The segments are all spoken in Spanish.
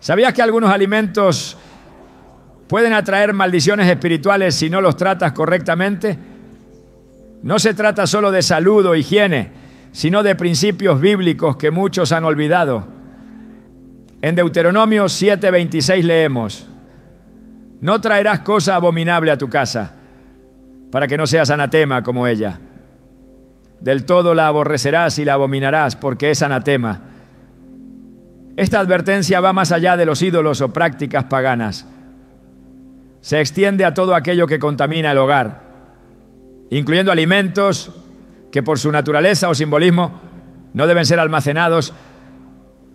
¿Sabías que algunos alimentos pueden atraer maldiciones espirituales si no los tratas correctamente? No se trata solo de salud o higiene, sino de principios bíblicos que muchos han olvidado. En Deuteronomio 7:26 leemos: no traerás cosa abominable a tu casa, para que no seas anatema como ella. Del todo la aborrecerás y la abominarás, porque es anatema. Esta advertencia va más allá de los ídolos o prácticas paganas. Se extiende a todo aquello que contamina el hogar, incluyendo alimentos que por su naturaleza o simbolismo no deben ser almacenados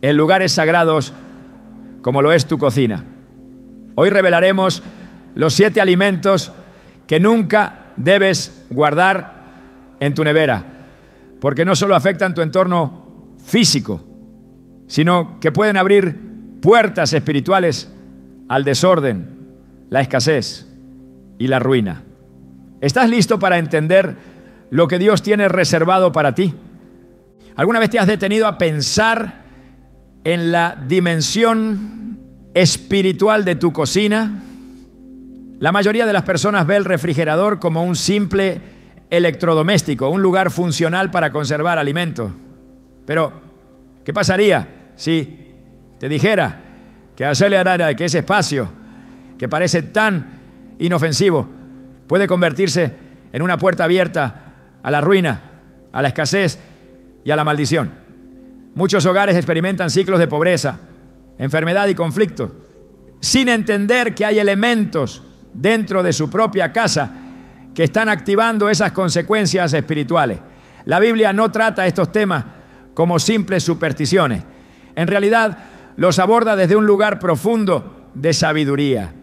en lugares sagrados como lo es tu cocina. Hoy revelaremos los 7 alimentos que nunca debes guardar en tu nevera, porque no solo afectan tu entorno físico, sino que pueden abrir puertas espirituales al desorden, la escasez y la ruina. ¿Estás listo para entender lo que Dios tiene reservado para ti? ¿Alguna vez te has detenido a pensar en la dimensión espiritual de tu cocina? La mayoría de las personas ve el refrigerador como un simple electrodoméstico, un lugar funcional para conservar alimentos. Pero, ¿qué pasaría si te dijera que acelerara que ese espacio, que parece tan inofensivo, puede convertirse en una puerta abierta a la ruina, a la escasez y a la maldición? Muchos hogares experimentan ciclos de pobreza, enfermedad y conflicto, sin entender que hay elementos dentro de su propia casa que están activando esas consecuencias espirituales. La Biblia no trata estos temas como simples supersticiones. En realidad, los aborda desde un lugar profundo de sabiduría,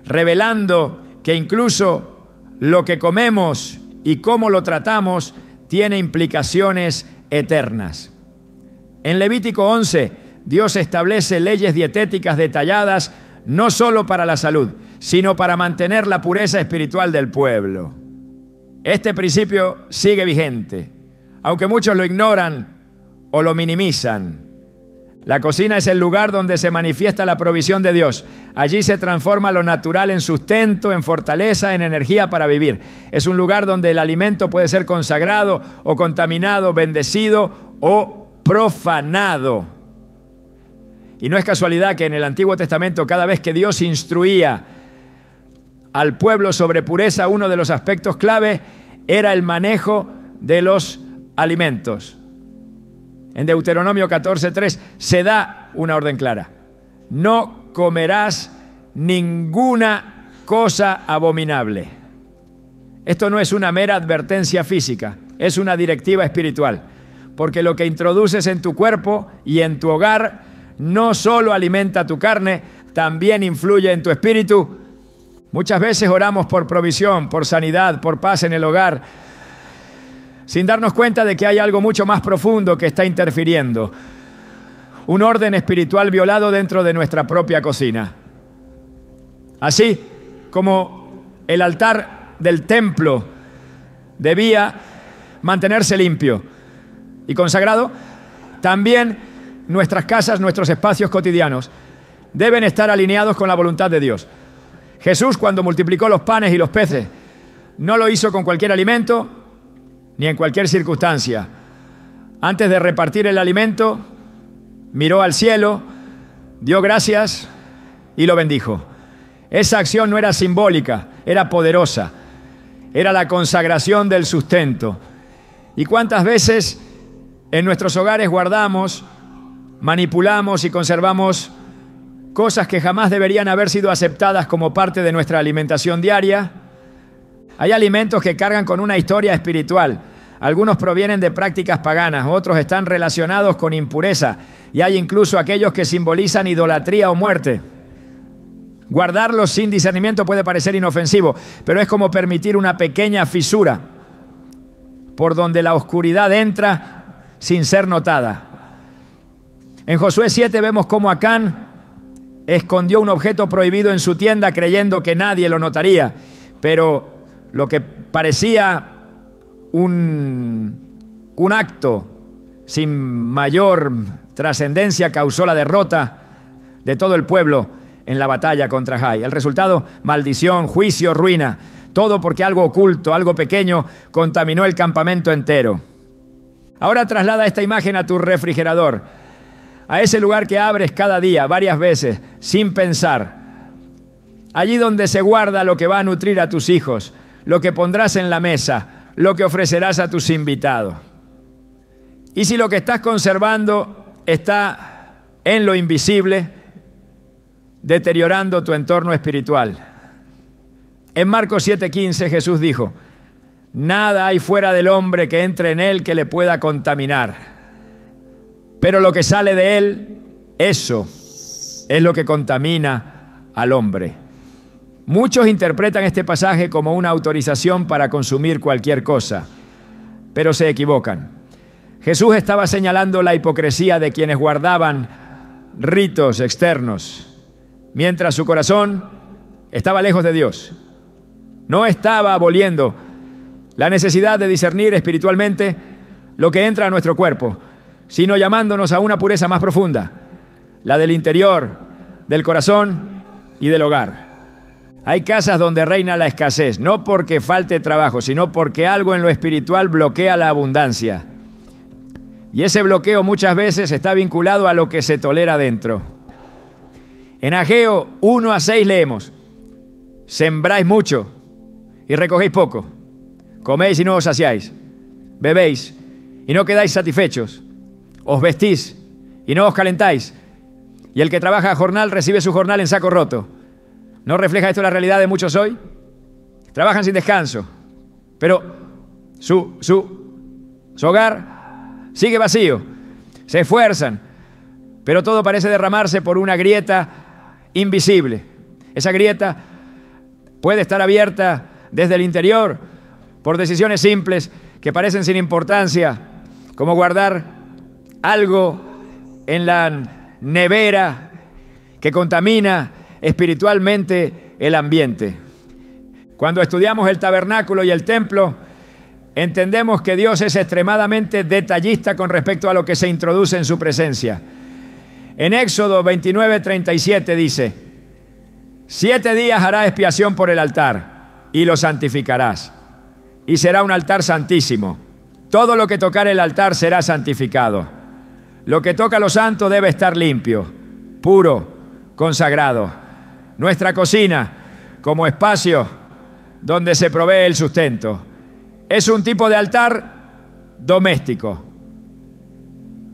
revelando que incluso lo que comemos y cómo lo tratamos tiene implicaciones eternas. En Levítico 11, Dios establece leyes dietéticas detalladas no solo para la salud, sino para mantener la pureza espiritual del pueblo. Este principio sigue vigente, aunque muchos lo ignoran o lo minimizan. La cocina es el lugar donde se manifiesta la provisión de Dios. Allí se transforma lo natural en sustento, en fortaleza, en energía para vivir. Es un lugar donde el alimento puede ser consagrado o contaminado, bendecido o profanado. Y no es casualidad que en el Antiguo Testamento, cada vez que Dios instruía al pueblo sobre pureza, uno de los aspectos clave era el manejo de los alimentos. En Deuteronomio 14:3 se da una orden clara: no comerás ninguna cosa abominable. Esto no es una mera advertencia física, es una directiva espiritual, porque lo que introduces en tu cuerpo y en tu hogar no solo alimenta tu carne, también influye en tu espíritu. Muchas veces oramos por provisión, por sanidad, por paz en el hogar, sin darnos cuenta de que hay algo mucho más profundo que está interfiriendo. Un orden espiritual violado dentro de nuestra propia cocina. Así como el altar del templo debía mantenerse limpio y consagrado, también nuestras casas, nuestros espacios cotidianos deben estar alineados con la voluntad de Dios. Jesús, cuando multiplicó los panes y los peces, no lo hizo con cualquier alimento ni en cualquier circunstancia. Antes de repartir el alimento, miró al cielo, dio gracias y lo bendijo. Esa acción no era simbólica, era poderosa. Era la consagración del sustento. ¿Y cuántas veces en nuestros hogares guardamos, manipulamos y conservamos cosas que jamás deberían haber sido aceptadas como parte de nuestra alimentación diaria? Hay alimentos que cargan con una historia espiritual. Algunos provienen de prácticas paganas, otros están relacionados con impureza y hay incluso aquellos que simbolizan idolatría o muerte. Guardarlos sin discernimiento puede parecer inofensivo, pero es como permitir una pequeña fisura por donde la oscuridad entra sin ser notada. En Josué 7 vemos cómo Acán escondió un objeto prohibido en su tienda creyendo que nadie lo notaría, pero lo que parecía un acto sin mayor trascendencia causó la derrota de todo el pueblo en la batalla contra Jai. El resultado, maldición, juicio, ruina. Todo porque algo oculto, algo pequeño, contaminó el campamento entero. Ahora traslada esta imagen a tu refrigerador, a ese lugar que abres cada día, varias veces, sin pensar. Allí donde se guarda lo que va a nutrir a tus hijos, lo que pondrás en la mesa, lo que ofrecerás a tus invitados. Y si lo que estás conservando está en lo invisible, deteriorando tu entorno espiritual. En Marcos 7:15 Jesús dijo: nada hay fuera del hombre que entre en él que le pueda contaminar. Pero lo que sale de él, eso es lo que contamina al hombre. Muchos interpretan este pasaje como una autorización para consumir cualquier cosa, pero se equivocan. Jesús estaba señalando la hipocresía de quienes guardaban ritos externos, mientras su corazón estaba lejos de Dios. No estaba aboliendo la necesidad de discernir espiritualmente lo que entra a nuestro cuerpo, sino llamándonos a una pureza más profunda, la del interior, del corazón y del hogar. Hay casas donde reina la escasez, no porque falte trabajo, sino porque algo en lo espiritual bloquea la abundancia. Y ese bloqueo muchas veces está vinculado a lo que se tolera dentro. En Ageo 1-6 leemos: sembráis mucho y recogéis poco, coméis y no os saciáis, bebéis y no quedáis satisfechos, os vestís y no os calentáis, y el que trabaja a jornal recibe su jornal en saco roto. ¿No refleja esto la realidad de muchos hoy? Trabajan sin descanso, pero su hogar sigue vacío. Se esfuerzan, pero todo parece derramarse por una grieta invisible. Esa grieta puede estar abierta desde el interior por decisiones simples que parecen sin importancia, como guardar algo en la nevera que contamina espiritualmente el ambiente. Cuando estudiamos el tabernáculo y el templo, entendemos que Dios es extremadamente detallista con respecto a lo que se introduce en su presencia. En Éxodo 29:37 dice: 7 días hará expiación por el altar y lo santificarás, y será un altar santísimo. Todo lo que tocar el altar será santificado. Lo que toca lo santo debe estar limpio, puro, consagrado. Nuestra cocina, como espacio donde se provee el sustento, es un tipo de altar doméstico.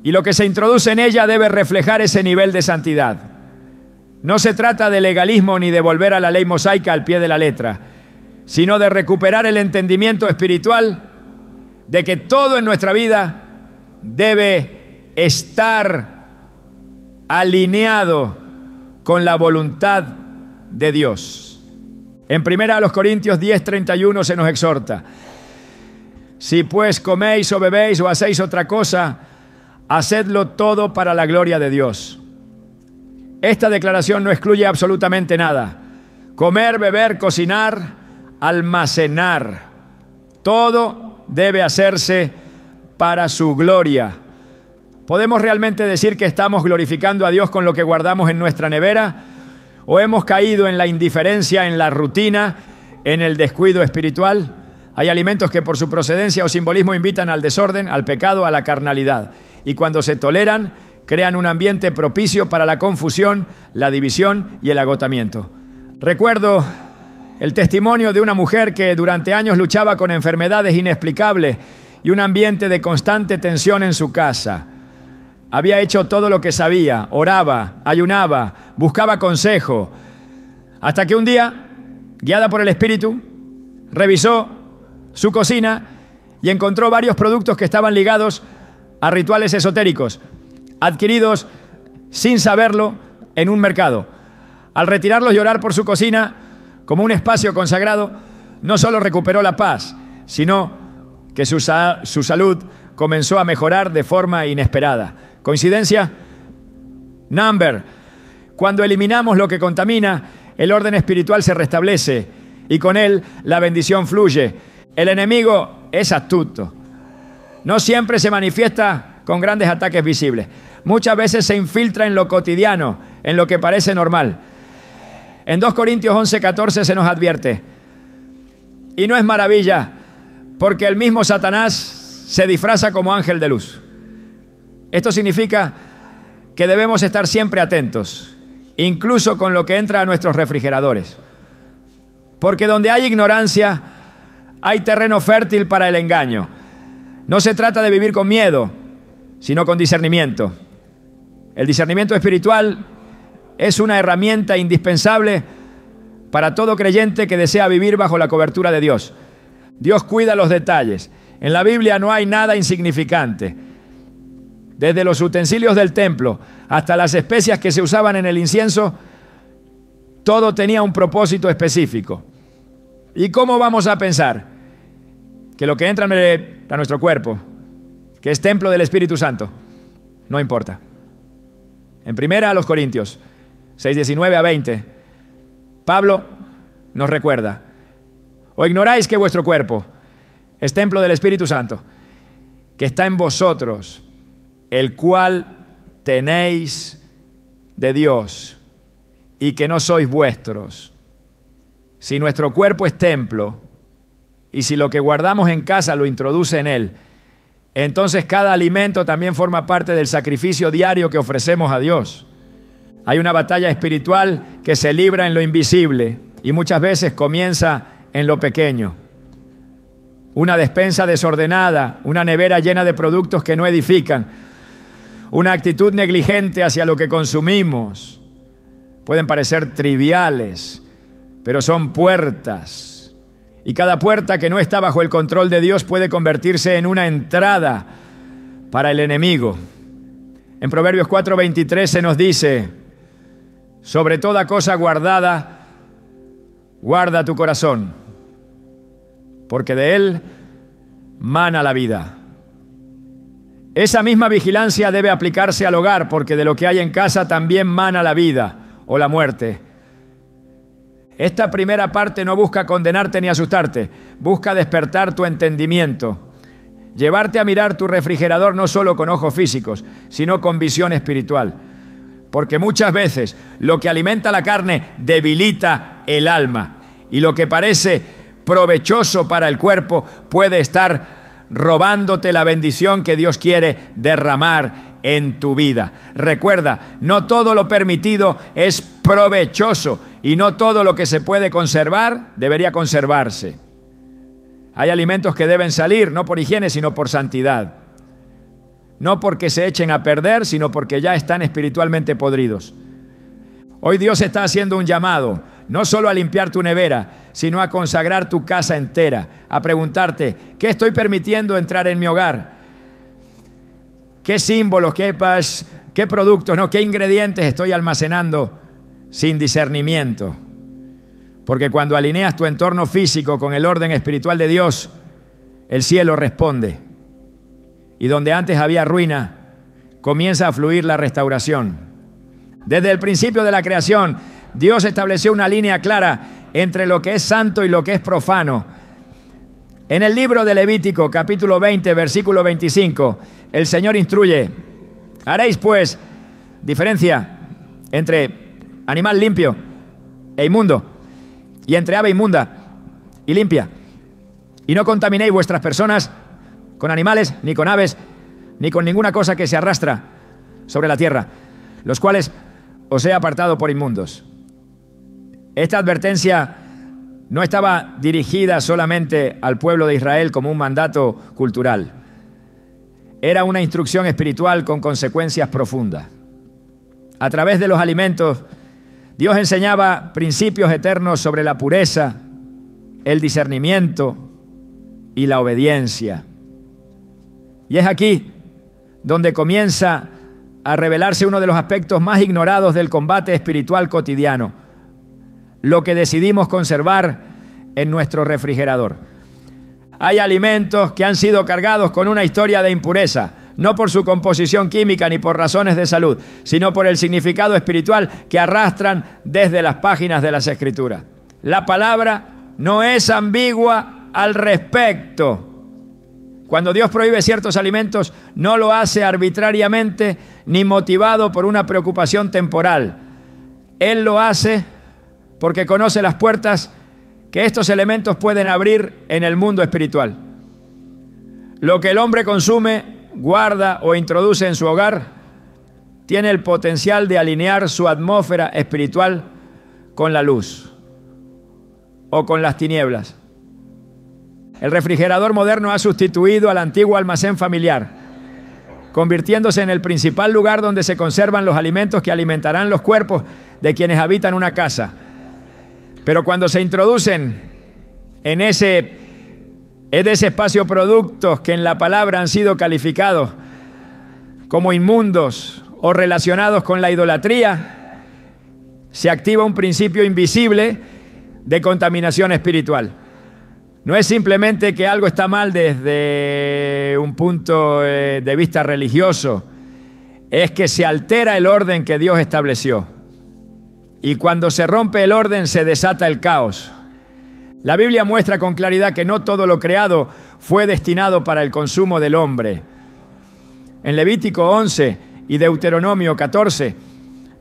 Y lo que se introduce en ella debe reflejar ese nivel de santidad. No se trata de legalismo ni de volver a la ley mosaica al pie de la letra, sino de recuperar el entendimiento espiritual de que todo en nuestra vida debe estar alineado con la voluntad de Dios. En 1 Corintios 10:31 se nos exhorta: si pues coméis o bebéis o hacéis otra cosa, hacedlo todo para la gloria de Dios. Esta declaración no excluye absolutamente nada. Comer, beber, cocinar, almacenar, todo debe hacerse para su gloria. ¿Podemos realmente decir que estamos glorificando a Dios con lo que guardamos en nuestra nevera? ¿O hemos caído en la indiferencia, en la rutina, en el descuido espiritual? Hay alimentos que por su procedencia o simbolismo invitan al desorden, al pecado, a la carnalidad. Y cuando se toleran, crean un ambiente propicio para la confusión, la división y el agotamiento. Recuerdo el testimonio de una mujer que durante años luchaba con enfermedades inexplicables y un ambiente de constante tensión en su casa. Había hecho todo lo que sabía, oraba, ayunaba, buscaba consejo, hasta que un día, guiada por el Espíritu, revisó su cocina y encontró varios productos que estaban ligados a rituales esotéricos, adquiridos sin saberlo en un mercado. Al retirarlos y orar por su cocina como un espacio consagrado, no solo recuperó la paz, sino que su salud comenzó a mejorar de forma inesperada. ¿Coincidencia? Number. Cuando eliminamos lo que contamina, el orden espiritual se restablece y con él la bendición fluye. El enemigo es astuto. No siempre se manifiesta con grandes ataques visibles. Muchas veces se infiltra en lo cotidiano, en lo que parece normal. En 2 Corintios 11:14 se nos advierte: y no es maravilla, porque el mismo Satanás se disfraza como ángel de luz. Esto significa que debemos estar siempre atentos, incluso con lo que entra a nuestros refrigeradores. Porque donde hay ignorancia, hay terreno fértil para el engaño. No se trata de vivir con miedo, sino con discernimiento. El discernimiento espiritual es una herramienta indispensable para todo creyente que desea vivir bajo la cobertura de Dios. Dios cuida los detalles. En la Biblia no hay nada insignificante. Desde los utensilios del templo hasta las especias que se usaban en el incienso, todo tenía un propósito específico. ¿Y cómo vamos a pensar que lo que entra a nuestro cuerpo, que es templo del Espíritu Santo, no importa? En 1 Corintios 6:19-20, Pablo nos recuerda: ¿o ignoráis que vuestro cuerpo es templo del Espíritu Santo, que está en vosotros, el cual tenéis de Dios, y que no sois vuestros? Si nuestro cuerpo es templo, y si lo que guardamos en casa lo introduce en él, entonces cada alimento también forma parte del sacrificio diario que ofrecemos a Dios. Hay una batalla espiritual que se libra en lo invisible y muchas veces comienza en lo pequeño. Una despensa desordenada, una nevera llena de productos que no edifican, una actitud negligente hacia lo que consumimos. Pueden parecer triviales, pero son puertas. Y cada puerta que no está bajo el control de Dios puede convertirse en una entrada para el enemigo. En Proverbios 4:23 se nos dice: sobre toda cosa guardada, guarda tu corazón, porque de él mana la vida. Esa misma vigilancia debe aplicarse al hogar, porque de lo que hay en casa también mana la vida o la muerte. Esta primera parte no busca condenarte ni asustarte, busca despertar tu entendimiento, llevarte a mirar tu refrigerador no solo con ojos físicos, sino con visión espiritual. Porque muchas veces lo que alimenta la carne debilita el alma, y lo que parece provechoso para el cuerpo puede estar robándote la bendición que Dios quiere derramar en tu vida. Recuerda, no todo lo permitido es provechoso, y no todo lo que se puede conservar debería conservarse. Hay alimentos que deben salir, no por higiene, sino por santidad. No porque se echen a perder, sino porque ya están espiritualmente podridos. Hoy Dios está haciendo un llamado, no solo a limpiar tu nevera, sino a consagrar tu casa entera, a preguntarte: ¿qué estoy permitiendo entrar en mi hogar? ¿Qué símbolos, qué productos, qué ingredientes estoy almacenando sin discernimiento? Porque cuando alineas tu entorno físico con el orden espiritual de Dios, el cielo responde. Y donde antes había ruina, comienza a fluir la restauración. Desde el principio de la creación, Dios estableció una línea clara entre lo que es santo y lo que es profano. En el libro de Levítico, capítulo 20, versículo 25, el Señor instruye: haréis pues diferencia entre animal limpio e inmundo, y entre ave inmunda y limpia, y no contaminéis vuestras personas con animales, ni con aves, ni con ninguna cosa que se arrastra sobre la tierra, los cuales os he apartado por inmundos. Esta advertencia no estaba dirigida solamente al pueblo de Israel como un mandato cultural. Era una instrucción espiritual con consecuencias profundas. A través de los alimentos, Dios enseñaba principios eternos sobre la pureza, el discernimiento y la obediencia. Y es aquí donde comienza a revelarse uno de los aspectos más ignorados del combate espiritual cotidiano: lo que decidimos conservar en nuestro refrigerador. Hay alimentos que han sido cargados con una historia de impureza, no por su composición química ni por razones de salud, sino por el significado espiritual que arrastran desde las páginas de las Escrituras. La palabra no es ambigua al respecto. Cuando Dios prohíbe ciertos alimentos, no lo hace arbitrariamente ni motivado por una preocupación temporal. Él lo hace porque conoce las puertas que estos elementos pueden abrir en el mundo espiritual. Lo que el hombre consume, guarda o introduce en su hogar tiene el potencial de alinear su atmósfera espiritual con la luz o con las tinieblas. El refrigerador moderno ha sustituido al antiguo almacén familiar, convirtiéndose en el principal lugar donde se conservan los alimentos que alimentarán los cuerpos de quienes habitan una casa. Pero cuando se introducen en ese espacio productos que en la palabra han sido calificados como inmundos o relacionados con la idolatría, se activa un principio invisible de contaminación espiritual. No es simplemente que algo está mal desde un punto de vista religioso, es que se altera el orden que Dios estableció. Y cuando se rompe el orden, se desata el caos. La Biblia muestra con claridad que no todo lo creado fue destinado para el consumo del hombre. En Levítico 11 y Deuteronomio 14,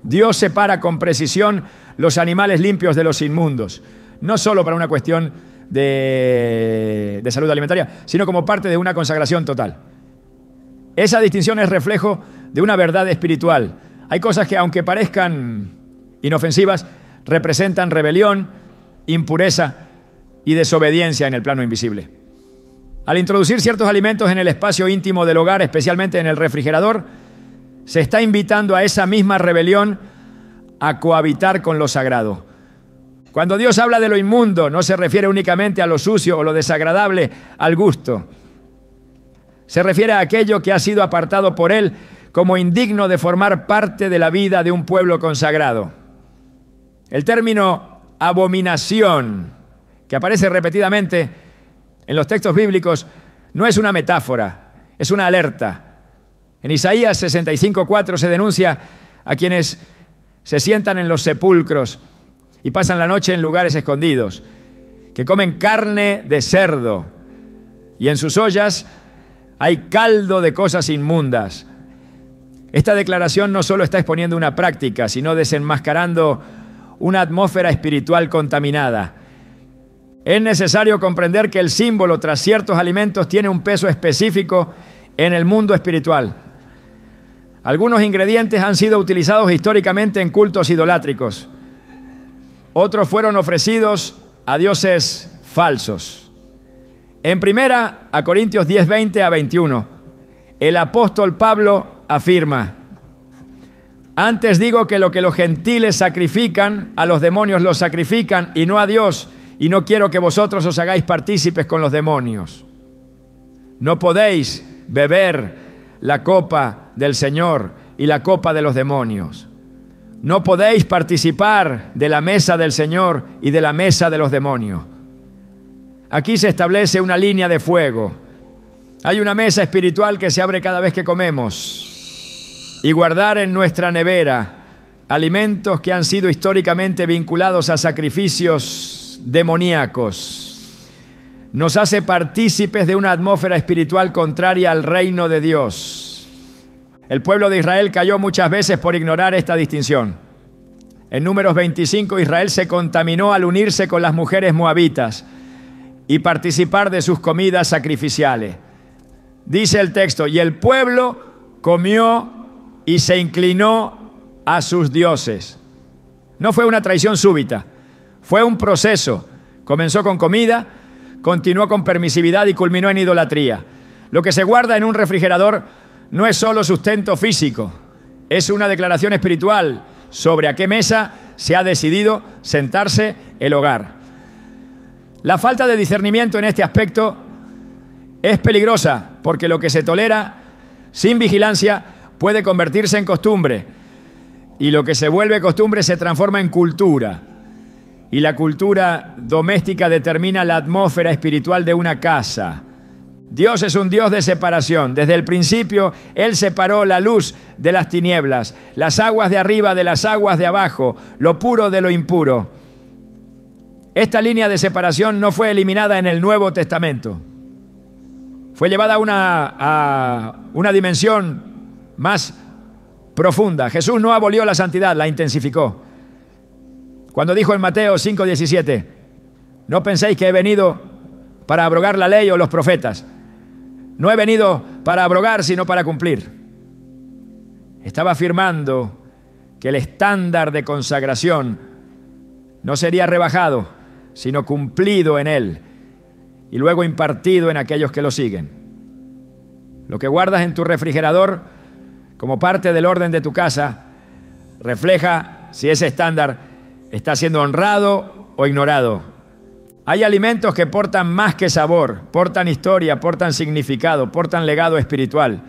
Dios separa con precisión los animales limpios de los inmundos, no solo para una cuestión de salud alimentaria, sino como parte de una consagración total. Esa distinción es reflejo de una verdad espiritual. Hay cosas que, aunque parezcan inofensivas, representan rebelión, impureza y desobediencia en el plano invisible. Al introducir ciertos alimentos en el espacio íntimo del hogar, especialmente en el refrigerador, se está invitando a esa misma rebelión a cohabitar con lo sagrado. Cuando Dios habla de lo inmundo, no se refiere únicamente a lo sucio o lo desagradable al gusto. Se refiere a aquello que ha sido apartado por Él como indigno de formar parte de la vida de un pueblo consagrado. El término abominación, que aparece repetidamente en los textos bíblicos, no es una metáfora, es una alerta. En Isaías 65:4 se denuncia a quienes se sientan en los sepulcros y pasan la noche en lugares escondidos, que comen carne de cerdo y en sus ollas hay caldo de cosas inmundas. Esta declaración no solo está exponiendo una práctica, sino desenmascarando una atmósfera espiritual contaminada. Es necesario comprender que el símbolo tras ciertos alimentos tiene un peso específico en el mundo espiritual. Algunos ingredientes han sido utilizados históricamente en cultos idolátricos. Otros fueron ofrecidos a dioses falsos. En 1 Corintios 10:20-21, el apóstol Pablo afirma: antes digo que lo que los gentiles sacrifican, a los demonios los sacrifican y no a Dios, y no quiero que vosotros os hagáis partícipes con los demonios. No podéis beber la copa del Señor y la copa de los demonios. No podéis participar de la mesa del Señor y de la mesa de los demonios. Aquí se establece una línea de fuego. Hay una mesa espiritual que se abre cada vez que comemos. Y guardar en nuestra nevera alimentos que han sido históricamente vinculados a sacrificios demoníacos nos hace partícipes de una atmósfera espiritual contraria al reino de Dios. El pueblo de Israel cayó muchas veces por ignorar esta distinción. En Números 25, Israel se contaminó al unirse con las mujeres moabitas y participar de sus comidas sacrificiales. Dice el texto: y el pueblo comió y se inclinó a sus dioses. No fue una traición súbita, fue un proceso. Comenzó con comida, continuó con permisividad y culminó en idolatría. Lo que se guarda en un refrigerador no es solo sustento físico, es una declaración espiritual sobre a qué mesa se ha decidido sentarse el hogar. La falta de discernimiento en este aspecto es peligrosa, porque lo que se tolera sin vigilancia puede convertirse en costumbre, y lo que se vuelve costumbre se transforma en cultura. Y la cultura doméstica determina la atmósfera espiritual de una casa. Dios es un Dios de separación. Desde el principio, Él separó la luz de las tinieblas, las aguas de arriba de las aguas de abajo, lo puro de lo impuro. Esta línea de separación no fue eliminada en el Nuevo Testamento. fue llevada a una dimensión más profunda. Jesús no abolió la santidad, la intensificó. Cuando dijo en Mateo 5:17, no penséis que he venido para abrogar la ley o los profetas. No he venido para abrogar, sino para cumplir. Estaba afirmando que el estándar de consagración no sería rebajado, sino cumplido en él y luego impartido en aquellos que lo siguen. Lo que guardas en tu refrigerador como parte del orden de tu casa refleja si ese estándar está siendo honrado o ignorado. Hay alimentos que portan más que sabor, portan historia, portan significado, portan legado espiritual.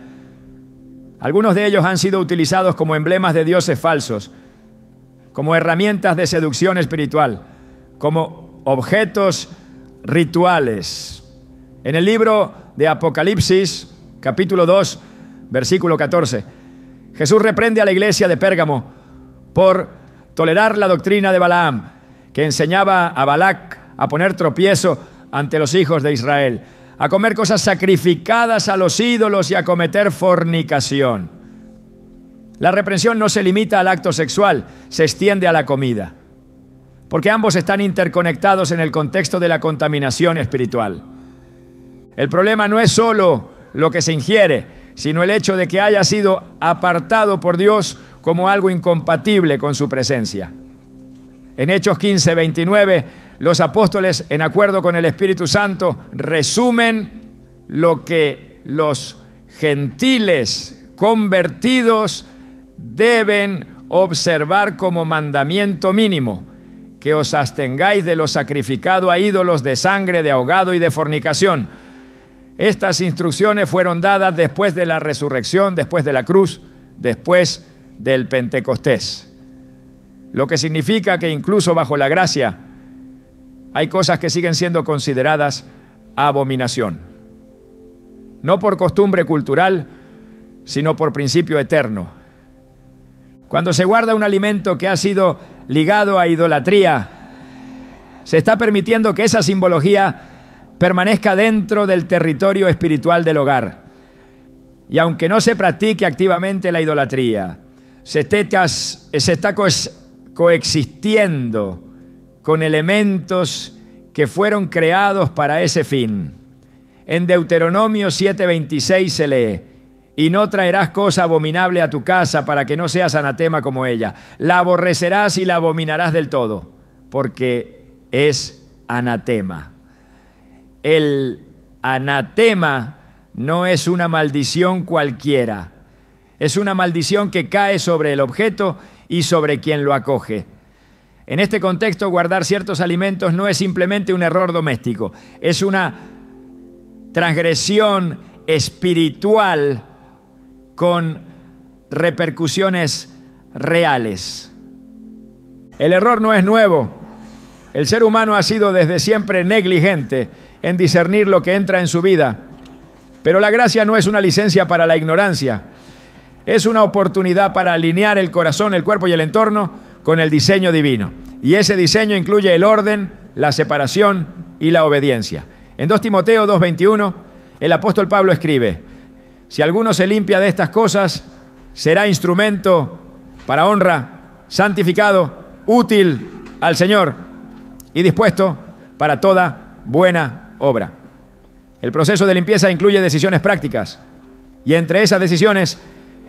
Algunos de ellos han sido utilizados como emblemas de dioses falsos, como herramientas de seducción espiritual, como objetos rituales. En el libro de Apocalipsis, capítulo 2, versículo 14, Jesús reprende a la iglesia de Pérgamo por tolerar la doctrina de Balaam, que enseñaba a Balac a poner tropiezo ante los hijos de Israel, a comer cosas sacrificadas a los ídolos y a cometer fornicación. La reprensión no se limita al acto sexual, se extiende a la comida, porque ambos están interconectados en el contexto de la contaminación espiritual. El problema no es solo lo que se ingiere, sino el hecho de que haya sido apartado por Dios como algo incompatible con su presencia. En Hechos 15:29, los apóstoles, en acuerdo con el Espíritu Santo, resumen lo que los gentiles convertidos deben observar como mandamiento mínimo: que os abstengáis de lo sacrificado a ídolos, de sangre, de ahogado y de fornicación. Estas instrucciones fueron dadas después de la resurrección, después de la cruz, después del Pentecostés. Lo que significa que incluso bajo la gracia hay cosas que siguen siendo consideradas abominación. No por costumbre cultural, sino por principio eterno. Cuando se guarda un alimento que ha sido ligado a idolatría, se está permitiendo que esa simbología permanezca dentro del territorio espiritual del hogar. Y aunque no se practique activamente la idolatría, se está coexistiendo con elementos que fueron creados para ese fin. En Deuteronomio 7:26 se lee: y no traerás cosa abominable a tu casa para que no seas anatema como ella. La aborrecerás y la abominarás del todo, porque es anatema. El anatema no es una maldición cualquiera. Es una maldición que cae sobre el objeto y sobre quien lo acoge. En este contexto, guardar ciertos alimentos no es simplemente un error doméstico, es una transgresión espiritual con repercusiones reales. El error no es nuevo. El ser humano ha sido desde siempre negligente en discernir lo que entra en su vida. Pero la gracia no es una licencia para la ignorancia. Es una oportunidad para alinear el corazón, el cuerpo y el entorno con el diseño divino. Y ese diseño incluye el orden, la separación y la obediencia. En 2 Timoteo 2:21, el apóstol Pablo escribe: si alguno se limpia de estas cosas, será instrumento para honra, santificado, útil al Señor y dispuesto para toda buena obra. El proceso de limpieza incluye decisiones prácticas, y entre esas decisiones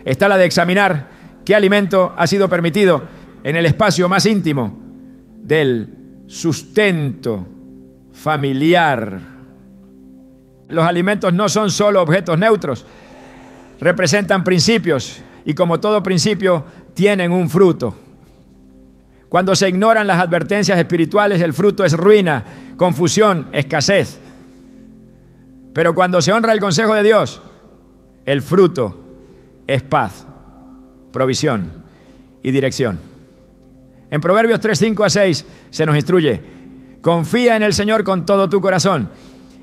está la de examinar qué alimento ha sido permitido en el espacio más íntimo del sustento familiar. Los alimentos no son solo objetos neutros, representan principios, y como todo principio tienen un fruto. Cuando se ignoran las advertencias espirituales, el fruto es ruina, confusión, escasez. Pero cuando se honra el consejo de Dios, el fruto es paz, provisión y dirección. En Proverbios 3:5-6 se nos instruye: confía en el Señor con todo tu corazón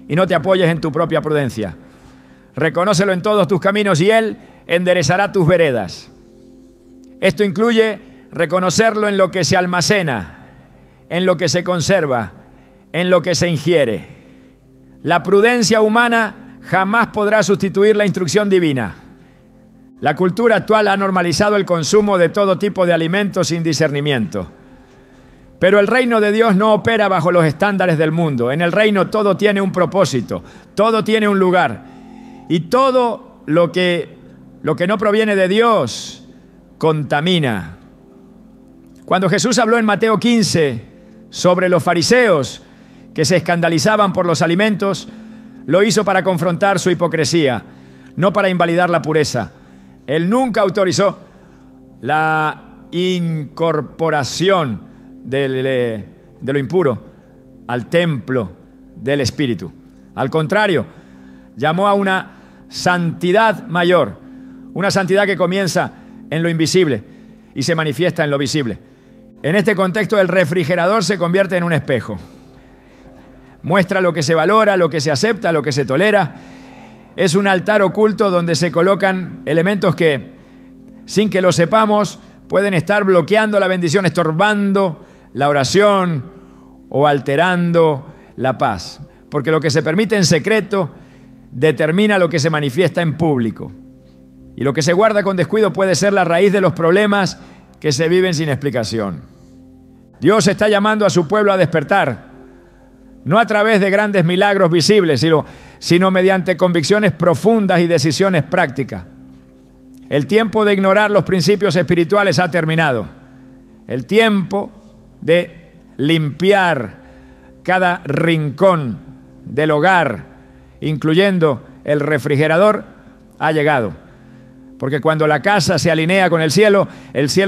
y no te apoyes en tu propia prudencia. Reconócelo en todos tus caminos y Él enderezará tus veredas. Esto incluye reconocerlo en lo que se almacena, en lo que se conserva, en lo que se ingiere. La prudencia humana jamás podrá sustituir la instrucción divina. La cultura actual ha normalizado el consumo de todo tipo de alimentos sin discernimiento. Pero el reino de Dios no opera bajo los estándares del mundo. En el reino todo tiene un propósito, todo tiene un lugar. Y todo lo que no proviene de Dios contamina. Cuando Jesús habló en Mateo 15 sobre los fariseos que se escandalizaban por los alimentos, lo hizo para confrontar su hipocresía, no para invalidar la pureza. Él nunca autorizó la incorporación de lo impuro al templo del Espíritu. Al contrario, llamó a una santidad mayor, una santidad que comienza en lo invisible y se manifiesta en lo visible. En este contexto, el refrigerador se convierte en un espejo. Muestra lo que se valora, lo que se acepta, lo que se tolera. Es un altar oculto donde se colocan elementos que, sin que lo sepamos, pueden estar bloqueando la bendición, estorbando la oración o alterando la paz. Porque lo que se permite en secreto determina lo que se manifiesta en público. Y lo que se guarda con descuido puede ser la raíz de los problemas que se viven sin explicación. Dios está llamando a su pueblo a despertar, no a través de grandes milagros visibles, sino mediante convicciones profundas y decisiones prácticas. El tiempo de ignorar los principios espirituales ha terminado. El tiempo de limpiar cada rincón del hogar, incluyendo el refrigerador, ha llegado. Porque cuando la casa se alinea con el cielo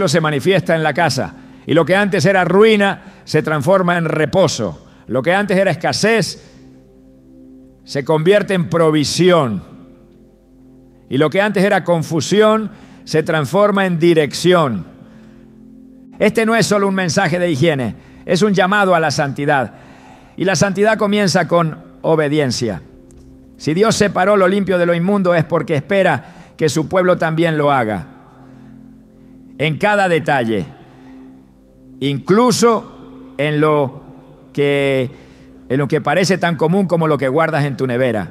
se manifiesta en la casa. Y lo que antes era ruina se transforma en reposo. Lo que antes era escasez se convierte en provisión. Y lo que antes era confusión se transforma en dirección. Este no es solo un mensaje de higiene, es un llamado a la santidad. Y la santidad comienza con obediencia. Si Dios separó lo limpio de lo inmundo es porque espera que su pueblo también lo haga. En cada detalle, incluso en lo que parece tan común como lo que guardas en tu nevera.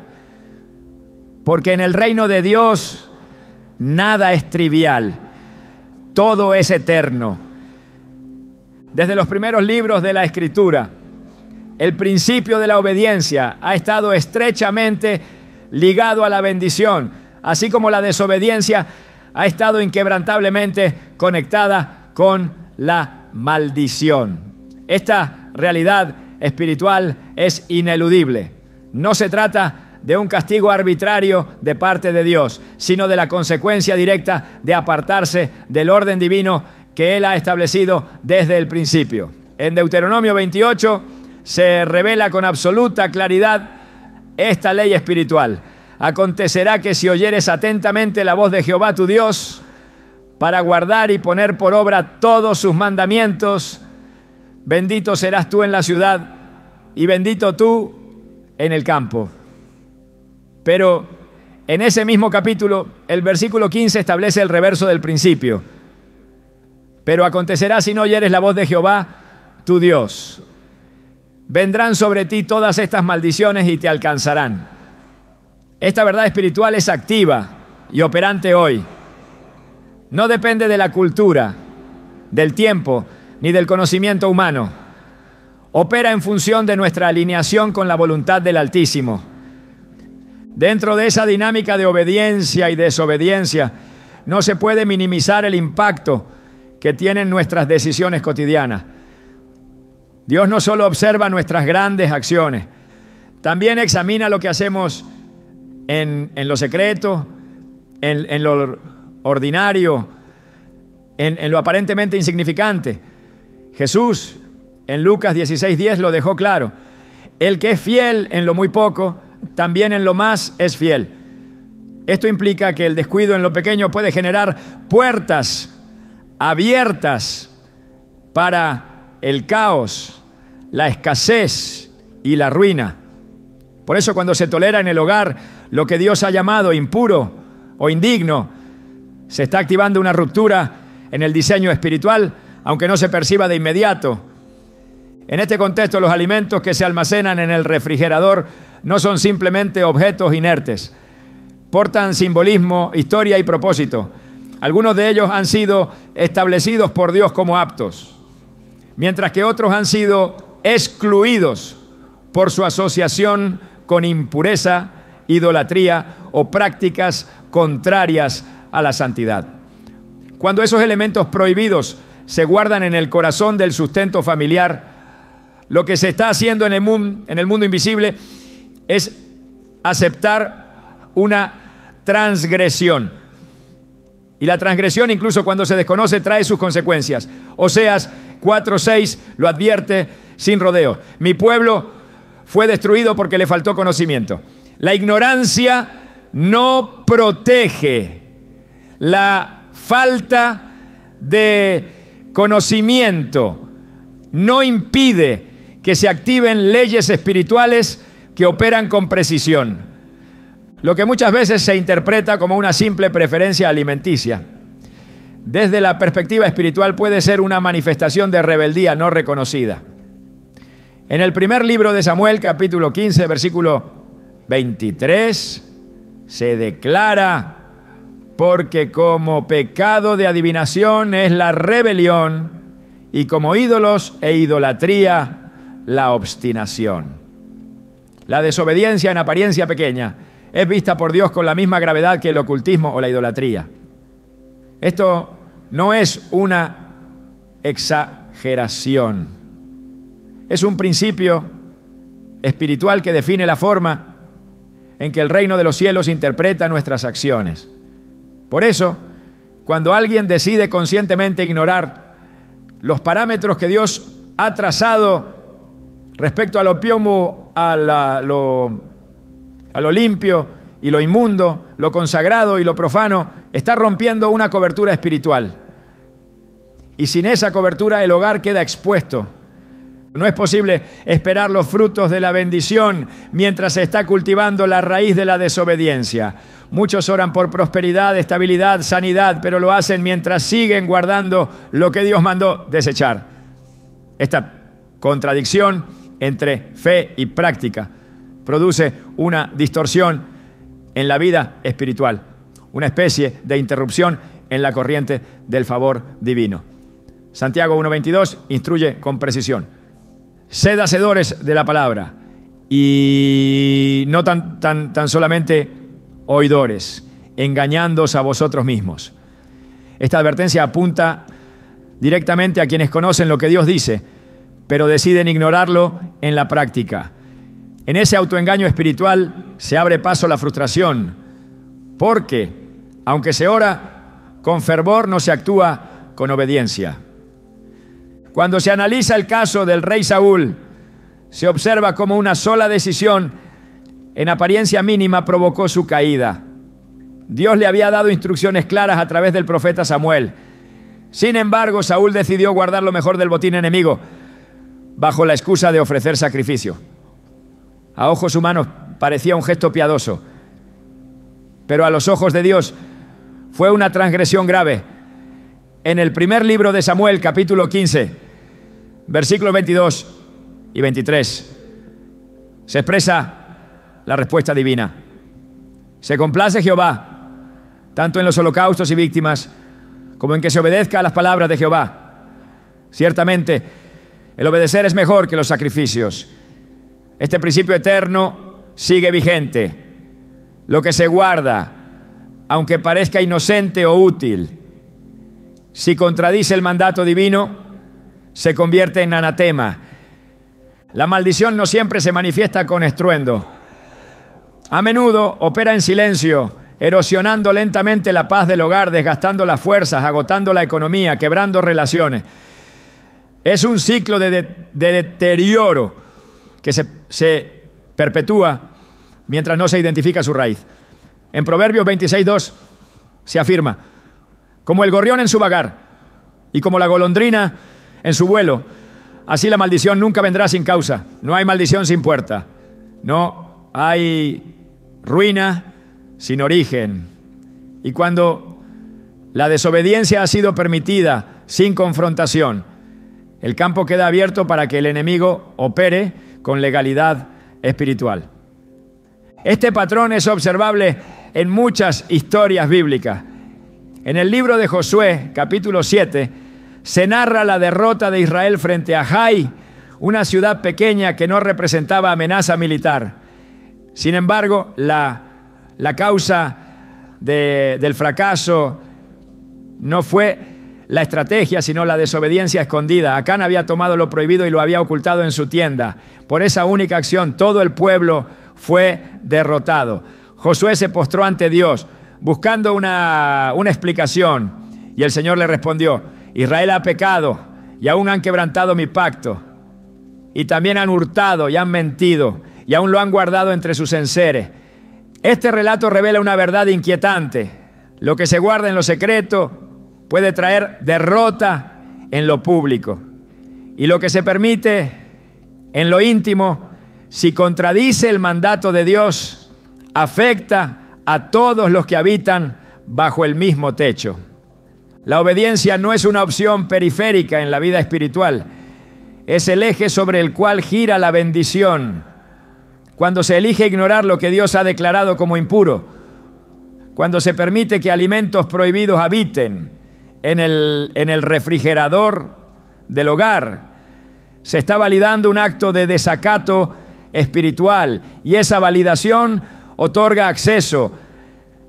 Porque en el reino de Dios nada es trivial, todo es eterno. Desde los primeros libros de la Escritura, el principio de la obediencia ha estado estrechamente ligado a la bendición, así como la desobediencia ha estado inquebrantablemente conectada con la maldición. Esta realidad espiritual es ineludible. No se trata de un castigo arbitrario de parte de Dios, sino de la consecuencia directa de apartarse del orden divino que Él ha establecido desde el principio. En Deuteronomio 28 se revela con absoluta claridad esta ley espiritual. Acontecerá que si oyeres atentamente la voz de Jehová tu Dios, para guardar y poner por obra todos sus mandamientos, bendito serás tú en la ciudad y bendito tú en el campo. Pero en ese mismo capítulo, el versículo 15 establece el reverso del principio. Pero acontecerá si no oyeres la voz de Jehová tu Dios. Vendrán sobre ti todas estas maldiciones y te alcanzarán. Esta verdad espiritual es activa y operante hoy. No depende de la cultura, del tiempo, ni del conocimiento humano. Opera en función de nuestra alineación con la voluntad del Altísimo. Dentro de esa dinámica de obediencia y desobediencia, no se puede minimizar el impacto que tienen nuestras decisiones cotidianas. Dios no solo observa nuestras grandes acciones, también examina lo que hacemos en lo secreto, en lo ordinario, en lo aparentemente insignificante. Jesús, en Lucas 16:10 lo dejó claro. El que es fiel en lo muy poco, también en lo más es fiel. Esto implica que el descuido en lo pequeño puede generar puertas abiertas para el caos, la escasez y la ruina. Por eso cuando se tolera en el hogar lo que Dios ha llamado impuro o indigno, se está activando una ruptura en el diseño espiritual, aunque no se perciba de inmediato. En este contexto, los alimentos que se almacenan en el refrigerador no son simplemente objetos inertes. Portan simbolismo, historia y propósito. Algunos de ellos han sido establecidos por Dios como aptos, mientras que otros han sido excluidos por su asociación con impureza, idolatría o prácticas contrarias a la santidad. Cuando esos elementos prohibidos se guardan en el corazón del sustento familiar, lo que se está haciendo en el mundo invisible es aceptar una transgresión. Y la transgresión, incluso cuando se desconoce, trae sus consecuencias. Oseas 4:6 lo advierte sin rodeo. Mi pueblo fue destruido porque le faltó conocimiento. La ignorancia no protege. La falta de conocimiento no impide que se activen leyes espirituales que operan con precisión. Lo que muchas veces se interpreta como una simple preferencia alimenticia, desde la perspectiva espiritual puede ser una manifestación de rebeldía no reconocida. En el primer libro de Samuel, capítulo 15, versículo 23, se declara: porque como pecado de adivinación es la rebelión, y como ídolos e idolatría la obstinación. La desobediencia, en apariencia pequeña, es vista por Dios con la misma gravedad que el ocultismo o la idolatría. Esto no es una exageración. Es un principio espiritual que define la forma en que el reino de los cielos interpreta nuestras acciones. Por eso, cuando alguien decide conscientemente ignorar los parámetros que Dios ha trazado respecto a lo piomo, a lo limpio y lo inmundo, lo consagrado y lo profano, está rompiendo una cobertura espiritual. Y sin esa cobertura el hogar queda expuesto. No es posible esperar los frutos de la bendición mientras se está cultivando la raíz de la desobediencia. Muchos oran por prosperidad, estabilidad, sanidad, pero lo hacen mientras siguen guardando lo que Dios mandó desechar. Esta contradicción entre fe y práctica produce una distorsión en la vida espiritual, una especie de interrupción en la corriente del favor divino. Santiago 1:22 instruye con precisión: sed hacedores de la palabra y no tan solamente oidores, engañándoos a vosotros mismos. Esta advertencia apunta directamente a quienes conocen lo que Dios dice, pero deciden ignorarlo en la práctica. En ese autoengaño espiritual se abre paso a la frustración, porque, aunque se ora con fervor, no se actúa con obediencia. Cuando se analiza el caso del rey Saúl, se observa cómo una sola decisión, en apariencia mínima, provocó su caída. Dios le había dado instrucciones claras a través del profeta Samuel. Sin embargo, Saúl decidió guardar lo mejor del botín enemigo, bajo la excusa de ofrecer sacrificio. A ojos humanos parecía un gesto piadoso, pero a los ojos de Dios fue una transgresión grave. En el primer libro de Samuel, capítulo 15, versículos 22 y 23, se expresa la respuesta divina. Se complace Jehová, tanto en los holocaustos y víctimas, como en que se obedezca a las palabras de Jehová. Ciertamente, el obedecer es mejor que los sacrificios. Este principio eterno sigue vigente. Lo que se guarda, aunque parezca inocente o útil, si contradice el mandato divino, se convierte en anatema. La maldición no siempre se manifiesta con estruendo. A menudo opera en silencio, erosionando lentamente la paz del hogar, desgastando las fuerzas, agotando la economía, quebrando relaciones. Es un ciclo de deterioro que se perpetúa mientras no se identifica su raíz. En Proverbios 26:2 se afirma: como el gorrión en su vagar y como la golondrina en su vuelo, así la maldición nunca vendrá sin causa. No hay maldición sin puerta. No hay ruina sin origen. Y cuando la desobediencia ha sido permitida sin confrontación, El campo queda abierto para que el enemigo opere con legalidad espiritual. Este patrón es observable en muchas historias bíblicas. En el libro de Josué, capítulo 7, se narra la derrota de Israel frente a Jai, una ciudad pequeña que no representaba amenaza militar. Sin embargo, la causa del fracaso no fue la estrategia, sino la desobediencia escondida. Acán había tomado lo prohibido y lo había ocultado en su tienda. Por esa única acción, todo el pueblo fue derrotado. Josué se postró ante Dios, buscando una explicación. Y el Señor le respondió: Israel ha pecado y aún han quebrantado mi pacto. Y también han hurtado y han mentido y aún lo han guardado entre sus enseres. Este relato revela una verdad inquietante. Lo que se guarda en lo secreto puede traer derrota en lo público. Y lo que se permite en lo íntimo, si contradice el mandato de Dios, afecta a todos los que habitan bajo el mismo techo. La obediencia no es una opción periférica en la vida espiritual. Es el eje sobre el cual gira la bendición. Cuando se elige ignorar lo que Dios ha declarado como impuro, cuando se permite que alimentos prohibidos habiten en el refrigerador del hogar, se está validando un acto de desacato espiritual, y esa validación otorga acceso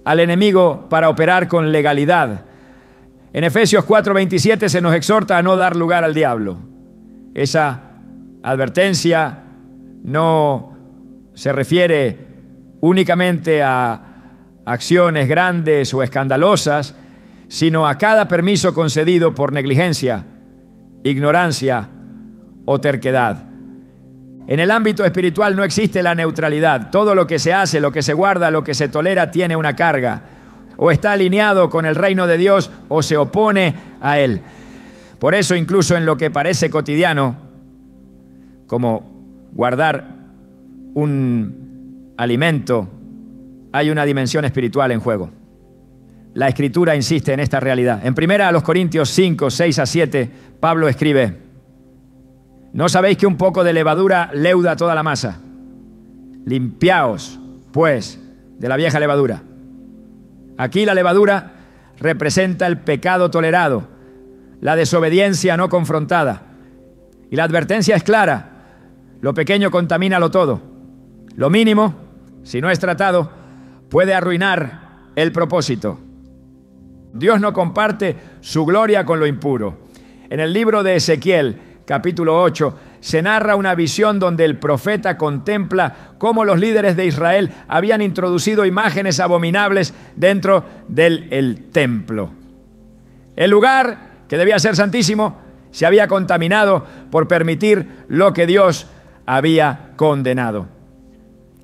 al enemigo para operar con legalidad. En Efesios 4:27 se nos exhorta a no dar lugar al diablo. Esa advertencia no se refiere únicamente a acciones grandes o escandalosas, sino a cada permiso concedido por negligencia, ignorancia o terquedad. En el ámbito espiritual no existe la neutralidad. Todo lo que se hace, lo que se guarda, lo que se tolera tiene una carga. O está alineado con el reino de Dios o se opone a él. Por eso, incluso en lo que parece cotidiano, como guardar un alimento, hay una dimensión espiritual en juego. La Escritura insiste en esta realidad. En 1 Corintios 5, 6 a 7, Pablo escribe: ¿no sabéis que un poco de levadura leuda toda la masa? Limpiaos, pues, de la vieja levadura. Aquí la levadura representa el pecado tolerado, la desobediencia no confrontada. Y la advertencia es clara: lo pequeño contamina lo todo. Lo mínimo, si no es tratado, puede arruinar el propósito. Dios no comparte su gloria con lo impuro. En el libro de Ezequiel, capítulo 8, se narra una visión donde el profeta contempla cómo los líderes de Israel habían introducido imágenes abominables dentro del templo. El lugar, que debía ser santísimo, se había contaminado por permitir lo que Dios había condenado.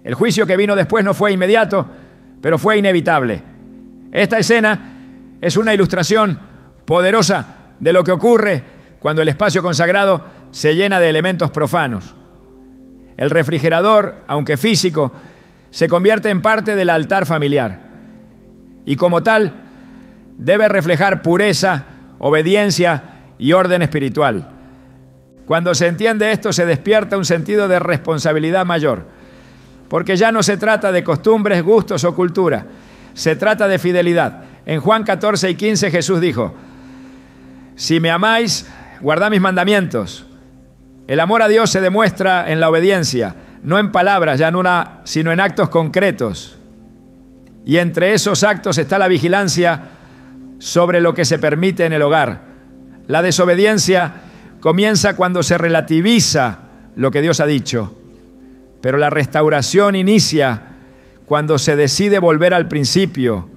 El juicio que vino después no fue inmediato, pero fue inevitable. Esta escena es una ilustración poderosa de lo que ocurre cuando el espacio consagrado se llena de elementos profanos. El refrigerador, aunque físico, se convierte en parte del altar familiar y como tal debe reflejar pureza, obediencia y orden espiritual. Cuando se entiende esto, se despierta un sentido de responsabilidad mayor, porque ya no se trata de costumbres, gustos o cultura, se trata de fidelidad. En Juan 14 y 15 Jesús dijo: si me amáis, guardad mis mandamientos. El amor a Dios se demuestra en la obediencia, no en palabras, sino en actos concretos. Y entre esos actos está la vigilancia sobre lo que se permite en el hogar. La desobediencia comienza cuando se relativiza lo que Dios ha dicho, pero la restauración inicia cuando se decide volver al principio,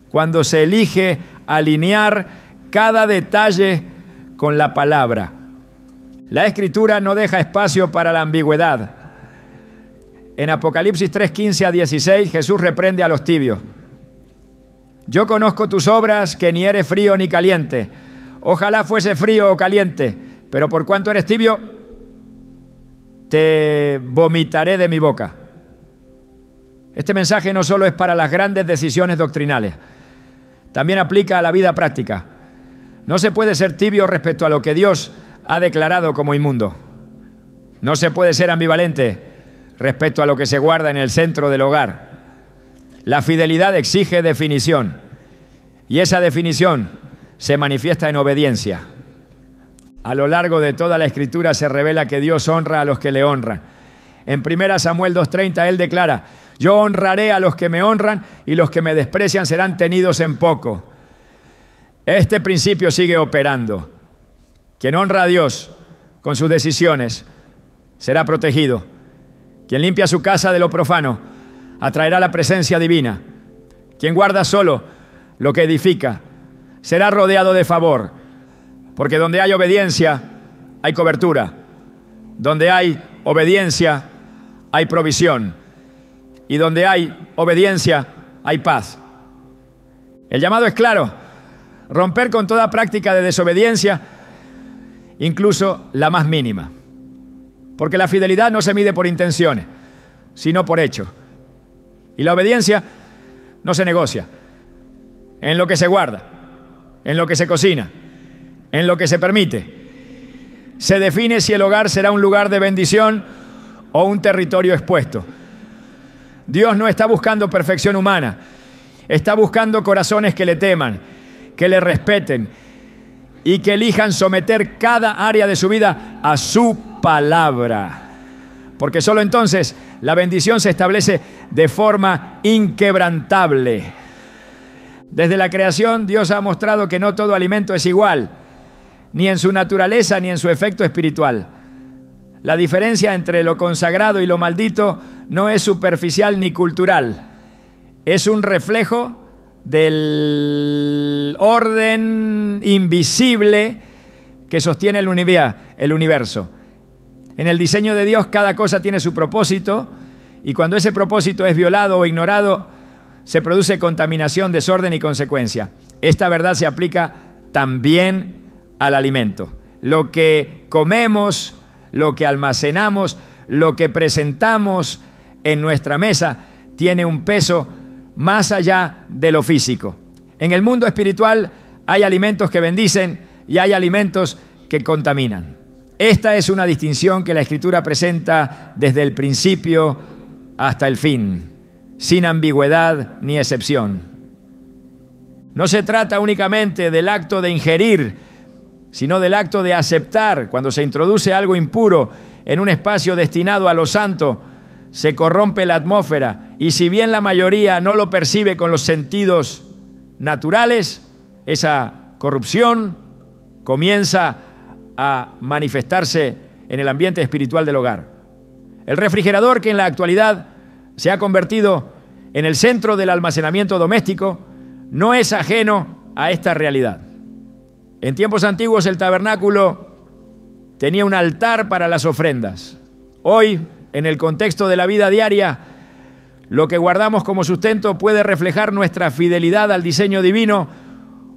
cuando se elige alinear cada detalle con la palabra. La Escritura no deja espacio para la ambigüedad. En Apocalipsis 3, 15 a 16, Jesús reprende a los tibios. Yo conozco tus obras, que ni eres frío ni caliente. Ojalá fuese frío o caliente, pero por cuanto eres tibio, te vomitaré de mi boca. Este mensaje no solo es para las grandes decisiones doctrinales, también aplica a la vida práctica. No se puede ser tibio respecto a lo que Dios ha declarado como inmundo. No se puede ser ambivalente respecto a lo que se guarda en el centro del hogar. La fidelidad exige definición, y esa definición se manifiesta en obediencia. A lo largo de toda la Escritura se revela que Dios honra a los que le honran. En 1 Samuel 2:30 Él declara: yo honraré a los que me honran y los que me desprecian serán tenidos en poco. Este principio sigue operando. Quien honra a Dios con sus decisiones será protegido. Quien limpia su casa de lo profano atraerá la presencia divina. Quien guarda solo lo que edifica será rodeado de favor, porque donde hay obediencia hay cobertura. Donde hay obediencia hay provisión. Y donde hay obediencia hay paz. El llamado es claro: romper con toda práctica de desobediencia, incluso la más mínima. Porque la fidelidad no se mide por intenciones, sino por hechos. Y la obediencia no se negocia. En lo que se guarda, en lo que se cocina, en lo que se permite, se define si el hogar será un lugar de bendición o un territorio expuesto. Dios no está buscando perfección humana, está buscando corazones que le teman, que le respeten y que elijan someter cada área de su vida a su palabra. Porque solo entonces la bendición se establece de forma inquebrantable. Desde la creación, Dios ha mostrado que no todo alimento es igual, ni en su naturaleza ni en su efecto espiritual. La diferencia entre lo consagrado y lo maldito no es superficial ni cultural. Es un reflejo del orden invisible que sostiene el universo. En el diseño de Dios, cada cosa tiene su propósito, y cuando ese propósito es violado o ignorado, se produce contaminación, desorden y consecuencia. Esta verdad se aplica también al alimento. Lo que comemos, lo que almacenamos, lo que presentamos en nuestra mesa, tiene un peso más allá de lo físico. En el mundo espiritual hay alimentos que bendicen y hay alimentos que contaminan. Esta es una distinción que la Escritura presenta desde el principio hasta el fin, sin ambigüedad ni excepción. No se trata únicamente del acto de ingerir, sino del acto de aceptar. Cuando se introduce algo impuro en un espacio destinado a lo santo, se corrompe la atmósfera, y si bien la mayoría no lo percibe con los sentidos naturales, esa corrupción comienza a manifestarse en el ambiente espiritual del hogar. El refrigerador, que en la actualidad se ha convertido en el centro del almacenamiento doméstico, no es ajeno a esta realidad. En tiempos antiguos el tabernáculo tenía un altar para las ofrendas. Hoy, en el contexto de la vida diaria, lo que guardamos como sustento puede reflejar nuestra fidelidad al diseño divino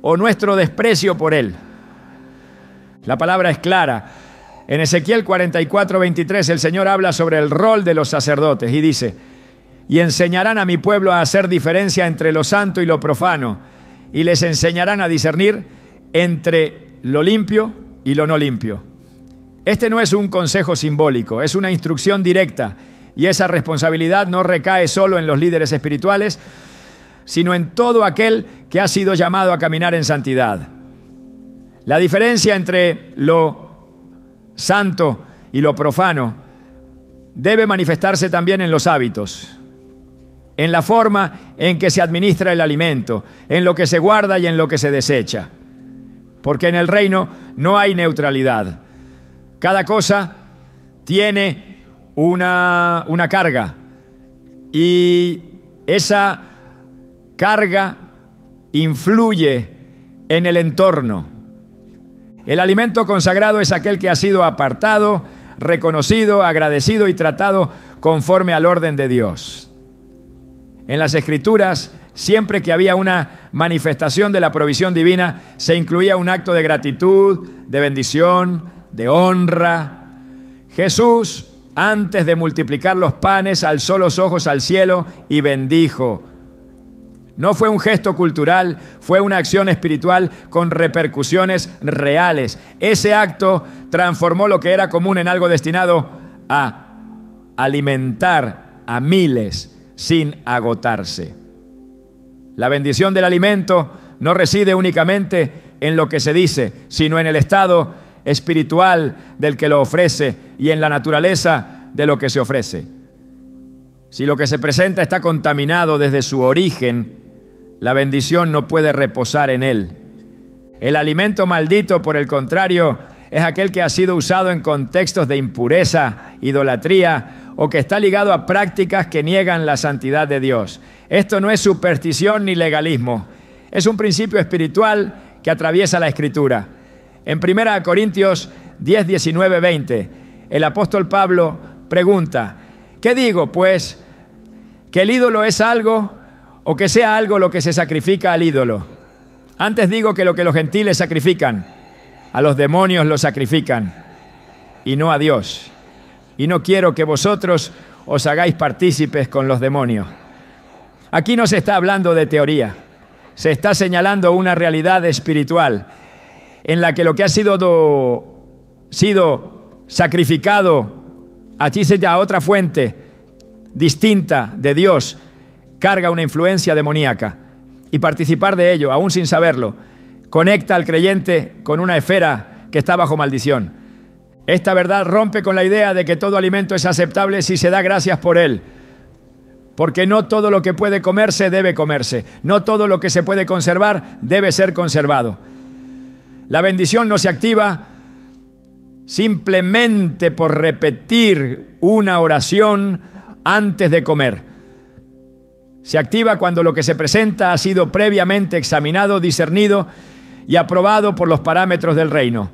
o nuestro desprecio por él. La palabra es clara. En Ezequiel 44:23 el Señor habla sobre el rol de los sacerdotes y dice: y enseñarán a mi pueblo a hacer diferencia entre lo santo y lo profano, y les enseñarán a discernir entre lo limpio y lo no limpio. Este no es un consejo simbólico, es una instrucción directa, y esa responsabilidad no recae solo en los líderes espirituales, sino en todo aquel que ha sido llamado a caminar en santidad. La diferencia entre lo santo y lo profano debe manifestarse también en los hábitos, en la forma en que se administra el alimento, en lo que se guarda y en lo que se desecha. Porque en el reino no hay neutralidad. Cada cosa tiene una carga, y esa carga influye en el entorno. El alimento consagrado es aquel que ha sido apartado, reconocido, agradecido y tratado conforme al orden de Dios. En las Escrituras, siempre que había una manifestación de la provisión divina, se incluía un acto de gratitud, de bendición, de honra. Jesús, antes de multiplicar los panes, alzó los ojos al cielo y bendijo. No fue un gesto cultural, fue una acción espiritual con repercusiones reales. Ese acto transformó lo que era común en algo destinado a alimentar a miles sin agotarse. La bendición del alimento no reside únicamente en lo que se dice, sino en el estado espiritual del que lo ofrece y en la naturaleza de lo que se ofrece. Si lo que se presenta está contaminado desde su origen, la bendición no puede reposar en él. El alimento maldito, por el contrario, es aquel que ha sido usado en contextos de impureza, idolatría o que está ligado a prácticas que niegan la santidad de Dios. Esto no es superstición ni legalismo. Es un principio espiritual que atraviesa la Escritura. En 1 Corintios 10, 19, 20, el apóstol Pablo pregunta: ¿qué digo, pues? ¿Que el ídolo es algo o que sea algo lo que se sacrifica al ídolo? Antes digo que lo que los gentiles sacrifican, a los demonios lo sacrifican, y no a Dios. Y no quiero que vosotros os hagáis partícipes con los demonios. Aquí no se está hablando de teoría, se está señalando una realidad espiritual en la que lo que ha sido sacrificado a otra fuente distinta de Dios carga una influencia demoníaca, y participar de ello, aún sin saberlo, conecta al creyente con una esfera que está bajo maldición. Esta verdad rompe con la idea de que todo alimento es aceptable si se da gracias por él, porque no todo lo que puede comerse debe comerse, no todo lo que se puede conservar debe ser conservado. La bendición no se activa simplemente por repetir una oración antes de comer. Se activa cuando lo que se presenta ha sido previamente examinado, discernido y aprobado por los parámetros del reino.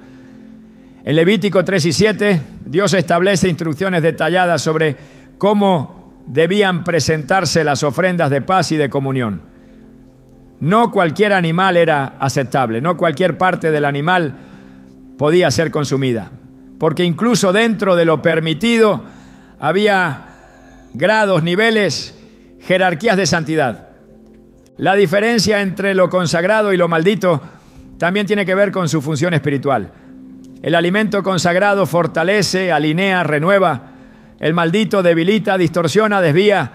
En Levítico 3 y 7, Dios establece instrucciones detalladas sobre cómo debían presentarse las ofrendas de paz y de comunión. No cualquier animal era aceptable, no cualquier parte del animal podía ser consumida, porque incluso dentro de lo permitido había grados, niveles, jerarquías de santidad. La diferencia entre lo consagrado y lo maldito también tiene que ver con su función espiritual. El alimento consagrado fortalece, alinea, renueva. El maldito debilita, distorsiona, desvía.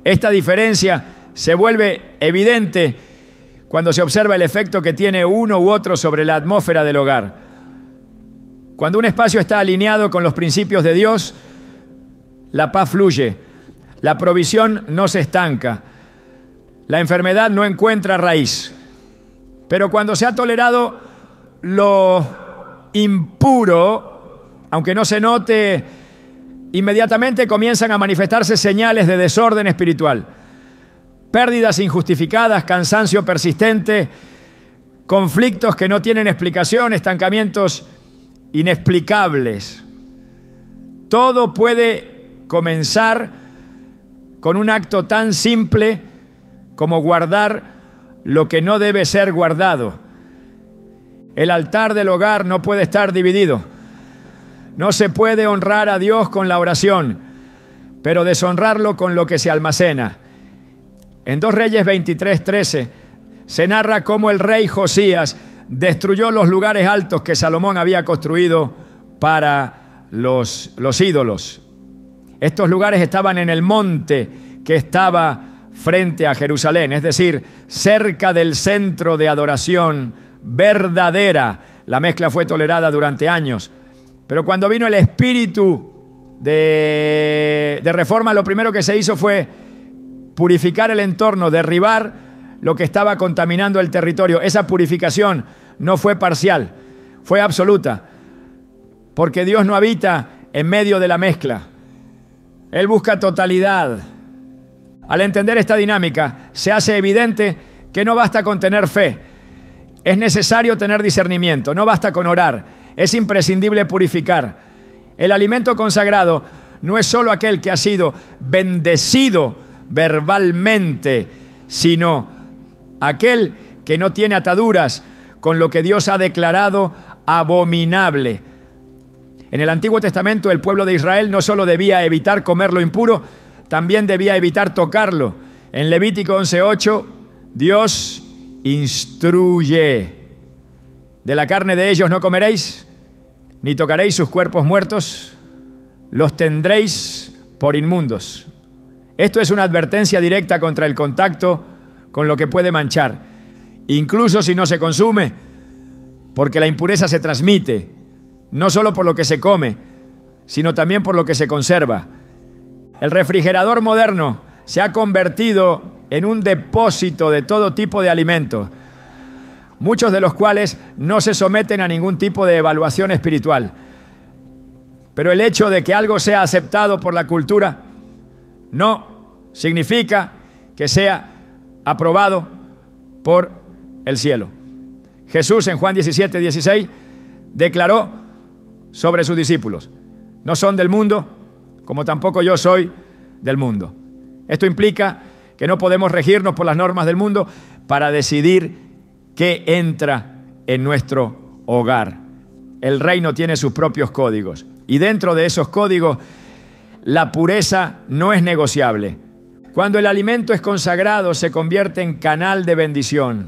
Esta diferencia se vuelve evidente cuando se observa el efecto que tiene uno u otro sobre la atmósfera del hogar. Cuando un espacio está alineado con los principios de Dios, la paz fluye. La provisión no se estanca. La enfermedad no encuentra raíz. Pero cuando se ha tolerado lo impuro, aunque no se note, inmediatamente comienzan a manifestarse señales de desorden espiritual. Pérdidas injustificadas, cansancio persistente, conflictos que no tienen explicación, estancamientos inexplicables. Todo puede comenzar con un acto tan simple como guardar lo que no debe ser guardado. El altar del hogar no puede estar dividido. No se puede honrar a Dios con la oración, pero deshonrarlo con lo que se almacena. En 2 Reyes 23:13 se narra cómo el rey Josías destruyó los lugares altos que Salomón había construido para los ídolos. Estos lugares estaban en el monte que estaba frente a Jerusalén, es decir, cerca del centro de adoración verdadera. La mezcla fue tolerada durante años, pero cuando vino el espíritu de reforma, lo primero que se hizo fue purificar el entorno, derribar lo que estaba contaminando el territorio. Esa purificación no fue parcial, fue absoluta, porque Dios no habita en medio de la mezcla. Él busca totalidad. Al entender esta dinámica, se hace evidente que no basta con tener fe. Es necesario tener discernimiento, no basta con orar. Es imprescindible purificar. El alimento consagrado no es solo aquel que ha sido bendecido verbalmente, sino aquel que no tiene ataduras con lo que Dios ha declarado abominable. En el Antiguo Testamento, el pueblo de Israel no solo debía evitar comer lo impuro, también debía evitar tocarlo. En Levítico 11:8 Dios instruye. De la carne de ellos no comeréis, ni tocaréis sus cuerpos muertos, los tendréis por inmundos. Esto es una advertencia directa contra el contacto con lo que puede manchar, incluso si no se consume, porque la impureza se transmite, no solo por lo que se come, sino también por lo que se conserva. El refrigerador moderno se ha convertido en un depósito de todo tipo de alimentos, muchos de los cuales no se someten a ningún tipo de evaluación espiritual. Pero el hecho de que algo sea aceptado por la cultura no significa que sea aprobado por el cielo. Jesús en Juan 17:16 declaró sobre sus discípulos: no son del mundo, como tampoco yo soy del mundo. Esto implica que no podemos regirnos por las normas del mundo para decidir qué entra en nuestro hogar. El reino tiene sus propios códigos y dentro de esos códigos la pureza no es negociable. Cuando el alimento es consagrado, se convierte en canal de bendición.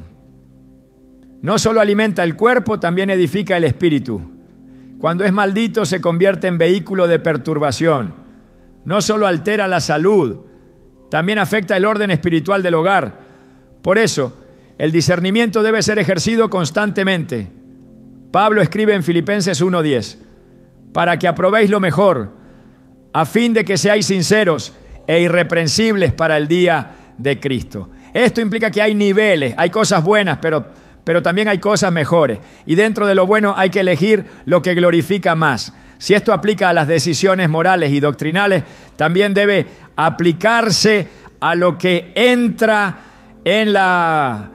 No solo alimenta el cuerpo, también edifica el espíritu. Cuando es maldito, se convierte en vehículo de perturbación. No solo altera la salud, también afecta el orden espiritual del hogar. Por eso, el discernimiento debe ser ejercido constantemente. Pablo escribe en Filipenses 1:10, para que aprobéis lo mejor, a fin de que seáis sinceros e irreprensibles para el día de Cristo. Esto implica que hay niveles, hay cosas buenas, pero también hay cosas mejores. Y dentro de lo bueno hay que elegir lo que glorifica más. Si esto aplica a las decisiones morales y doctrinales, también debe aplicarse a lo que entra en la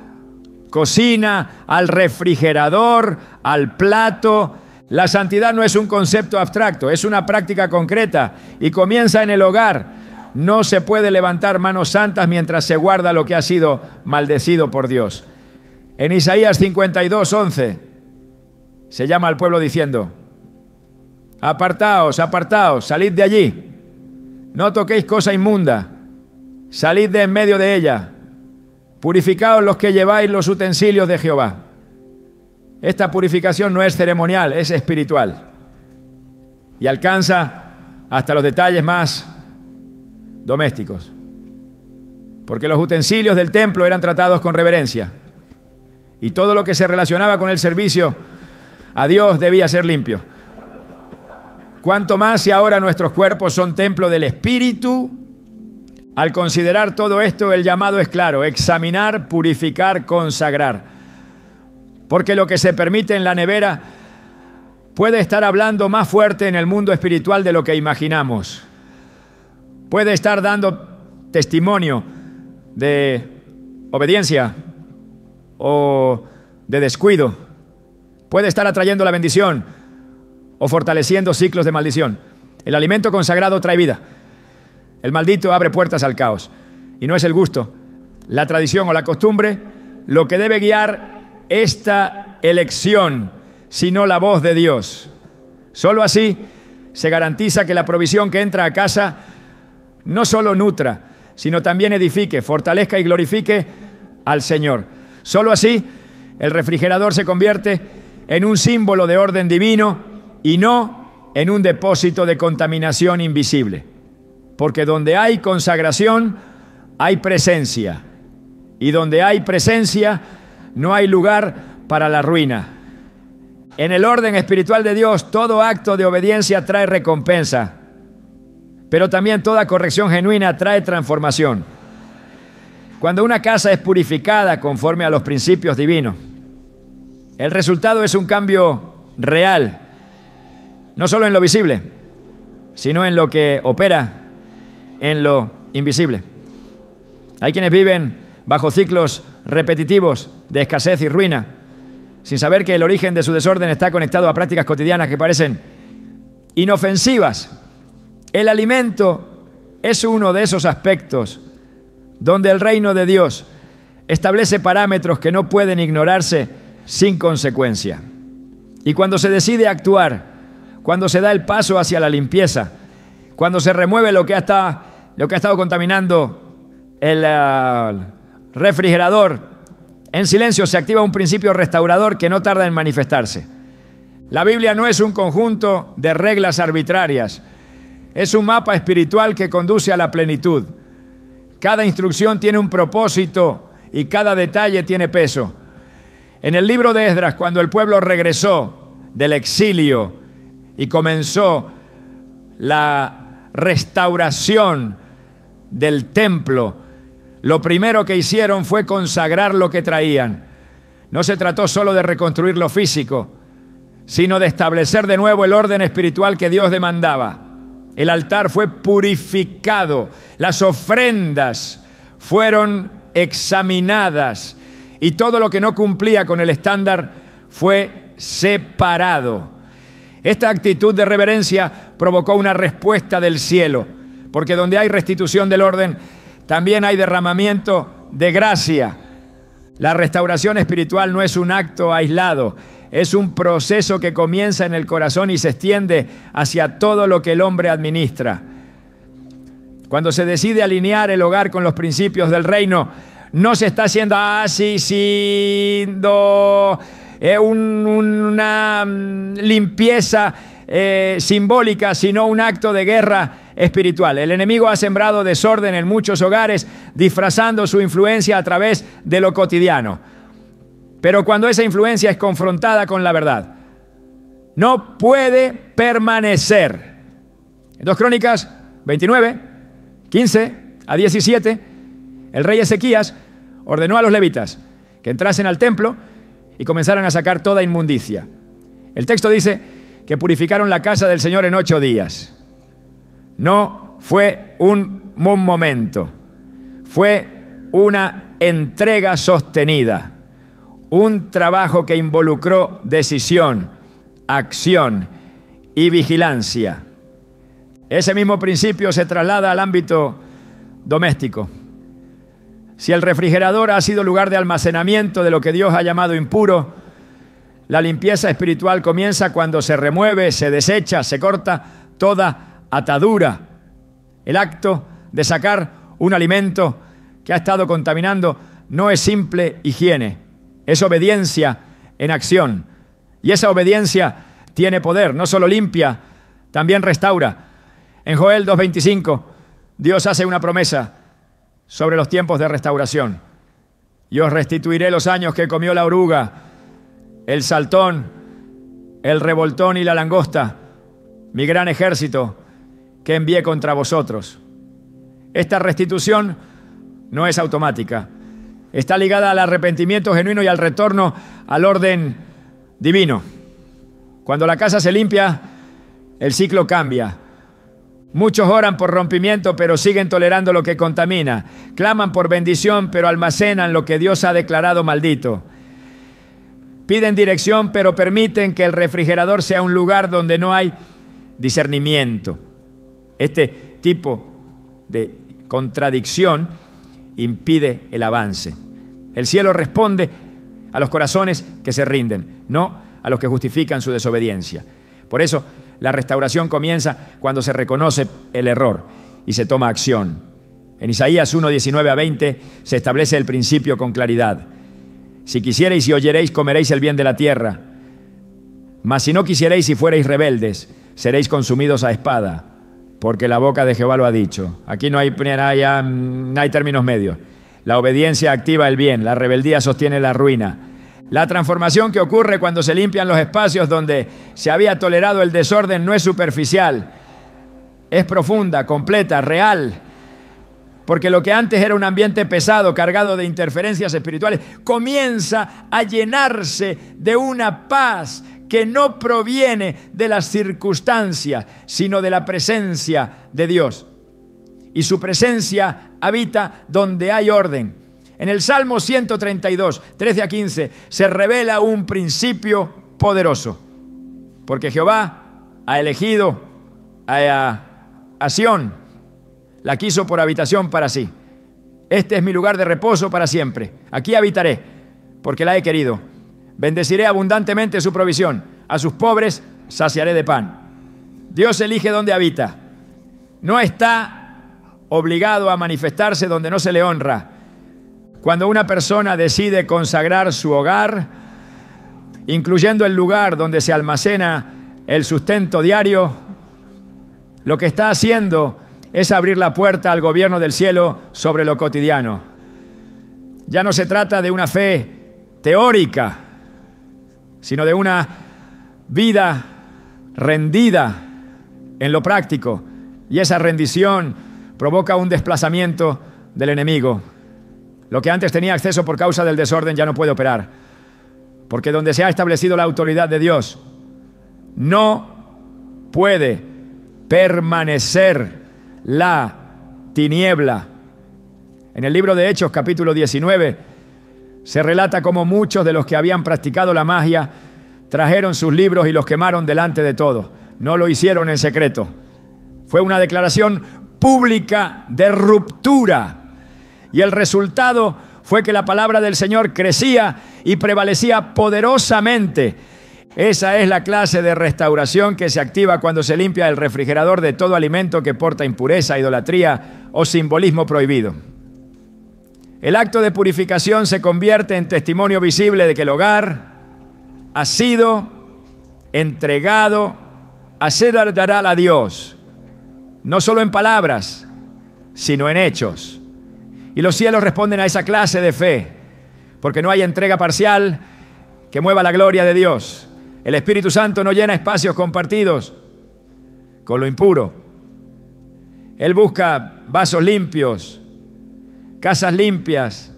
cocina, al refrigerador, al plato. La santidad no es un concepto abstracto, es una práctica concreta y comienza en el hogar. No se puede levantar manos santas mientras se guarda lo que ha sido maldecido por Dios. En Isaías 52:11 se llama al pueblo diciendo: apartaos, apartaos, salid de allí, no toquéis cosa inmunda, salid de en medio de ella, purificaos los que lleváis los utensilios de Jehová. Esta purificación no es ceremonial, es espiritual y alcanza hasta los detalles más domésticos, porque los utensilios del templo eran tratados con reverencia y todo lo que se relacionaba con el servicio a Dios debía ser limpio. Cuanto más si ahora nuestros cuerpos son templo del Espíritu. Al considerar todo esto, el llamado es claro: examinar, purificar, consagrar. Porque lo que se permite en la nevera puede estar hablando más fuerte en el mundo espiritual de lo que imaginamos. Puede estar dando testimonio de obediencia o de descuido. Puede estar atrayendo la bendición o fortaleciendo ciclos de maldición. El alimento consagrado trae vida. El maldito abre puertas al caos. Y no es el gusto, la tradición o la costumbre lo que debe guiar esta elección, sino la voz de Dios. Solo así se garantiza que la provisión que entra a casa no solo nutra, sino también edifique, fortalezca y glorifique al Señor. Solo así el refrigerador se convierte en un símbolo de orden divino y no en un depósito de contaminación invisible. Porque donde hay consagración, hay presencia. Y donde hay presencia, no hay lugar para la ruina. En el orden espiritual de Dios, todo acto de obediencia trae recompensa. Pero también toda corrección genuina trae transformación. Cuando una casa es purificada conforme a los principios divinos, el resultado es un cambio real. No solo en lo visible, sino en lo que opera en lo invisible. Hay quienes viven bajo ciclos repetitivos de escasez y ruina, sin saber que el origen de su desorden está conectado a prácticas cotidianas que parecen inofensivas. El alimento es uno de esos aspectos donde el reino de Dios establece parámetros que no pueden ignorarse sin consecuencia. Y cuando se decide actuar, cuando se da el paso hacia la limpieza, cuando se remueve lo que ha estado contaminando el refrigerador, en silencio se activa un principio restaurador que no tarda en manifestarse. La Biblia no es un conjunto de reglas arbitrarias, es un mapa espiritual que conduce a la plenitud. Cada instrucción tiene un propósito y cada detalle tiene peso. En el libro de Esdras, cuando el pueblo regresó del exilio y comenzó la restauración del templo, lo primero que hicieron fue consagrar lo que traían. No se trató solo de reconstruir lo físico, sino de establecer de nuevo el orden espiritual que Dios demandaba. El altar fue purificado, las ofrendas fueron examinadas y todo lo que no cumplía con el estándar fue separado. Esta actitud de reverencia provocó una respuesta del cielo, porque donde hay restitución del orden, también hay derramamiento de gracia. La restauración espiritual no es un acto aislado, es un proceso que comienza en el corazón y se extiende hacia todo lo que el hombre administra. Cuando se decide alinear el hogar con los principios del reino, no se está haciendo una limpieza simbólica, sino un acto de guerra espiritual. El enemigo ha sembrado desorden en muchos hogares, disfrazando su influencia a través de lo cotidiano. Pero cuando esa influencia es confrontada con la verdad, no puede permanecer. En 2 Crónicas 29, 15 a 17, el rey Ezequías ordenó a los levitas que entrasen al templo y comenzaran a sacar toda inmundicia. El texto dice que purificaron la casa del Señor en 8 días. No fue un momento, fue una entrega sostenida, un trabajo que involucró decisión, acción y vigilancia. Ese mismo principio se traslada al ámbito doméstico. Si el refrigerador ha sido lugar de almacenamiento de lo que Dios ha llamado impuro, la limpieza espiritual comienza cuando se remueve, se desecha, se corta toda atadura. El acto de sacar un alimento que ha estado contaminando no es simple higiene, es obediencia en acción. Y esa obediencia tiene poder, no solo limpia, también restaura. En Joel 2:25, Dios hace una promesa sobre los tiempos de restauración. Yo os restituiré los años que comió la oruga, el saltón, el revoltón y la langosta, mi gran ejército que envié contra vosotros. Esta restitución no es automática. Está ligada al arrepentimiento genuino y al retorno al orden divino. Cuando la casa se limpia, el ciclo cambia. Muchos oran por rompimiento, pero siguen tolerando lo que contamina. Claman por bendición, pero almacenan lo que Dios ha declarado maldito. Piden dirección, pero permiten que el refrigerador sea un lugar donde no hay discernimiento. Este tipo de contradicción impide el avance. El cielo responde a los corazones que se rinden, no a los que justifican su desobediencia. Por eso, la restauración comienza cuando se reconoce el error y se toma acción. En Isaías 1:19 a 20 se establece el principio con claridad. Si quisierais y oyeréis, comeréis el bien de la tierra. Mas si no quisieréis y fuereis rebeldes, seréis consumidos a espada, porque la boca de Jehová lo ha dicho. Aquí no hay términos medios. La obediencia activa el bien, la rebeldía sostiene la ruina. La transformación que ocurre cuando se limpian los espacios donde se había tolerado el desorden no es superficial, es profunda, completa, real. Porque lo que antes era un ambiente pesado, cargado de interferencias espirituales, comienza a llenarse de una paz que no proviene de las circunstancias, sino de la presencia de Dios. Y su presencia habita donde hay orden. En el Salmo 132, 13 a 15, se revela un principio poderoso. Porque Jehová ha elegido a Sión, la quiso por habitación para sí. Este es mi lugar de reposo para siempre. Aquí habitaré, porque la he querido. Bendeciré abundantemente su provisión. A sus pobres saciaré de pan. Dios elige dónde habita. No está obligado a manifestarse donde no se le honra. Cuando una persona decide consagrar su hogar, incluyendo el lugar donde se almacena el sustento diario, lo que está haciendo es abrir la puerta al gobierno del cielo sobre lo cotidiano. Ya no se trata de una fe teórica, sino de una vida rendida en lo práctico. Y esa rendición provoca un desplazamiento del enemigo. Lo que antes tenía acceso por causa del desorden ya no puede operar. Porque donde se ha establecido la autoridad de Dios, no puede permanecer la tiniebla. En el libro de Hechos, capítulo 19, se relata cómo muchos de los que habían practicado la magia trajeron sus libros y los quemaron delante de todos. No lo hicieron en secreto. Fue una declaración pública de ruptura. Y el resultado fue que la palabra del Señor crecía y prevalecía poderosamente. Esa es la clase de restauración que se activa cuando se limpia el refrigerador de todo alimento que porta impureza, idolatría o simbolismo prohibido. El acto de purificación se convierte en testimonio visible de que el hogar ha sido entregado a ser adorar a Dios, no solo en palabras, sino en hechos. Y los cielos responden a esa clase de fe, porque no hay entrega parcial que mueva la gloria de Dios. El Espíritu Santo no llena espacios compartidos con lo impuro. Él busca vasos limpios, casas limpias,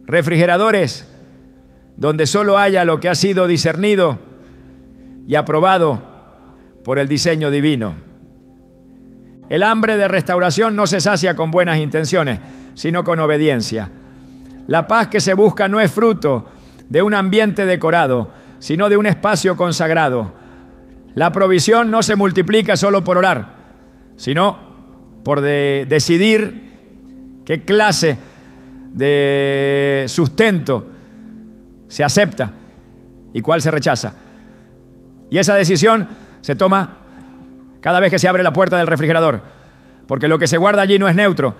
refrigeradores donde solo haya lo que ha sido discernido y aprobado por el diseño divino. El hambre de restauración no se sacia con buenas intenciones, sino con obediencia. La paz que se busca no es fruto de un ambiente decorado, sino de un espacio consagrado. La provisión no se multiplica solo por orar, sino por decidir qué clase de sustento se acepta y cuál se rechaza. Y esa decisión se toma cada vez que se abre la puerta del refrigerador, porque lo que se guarda allí no es neutro.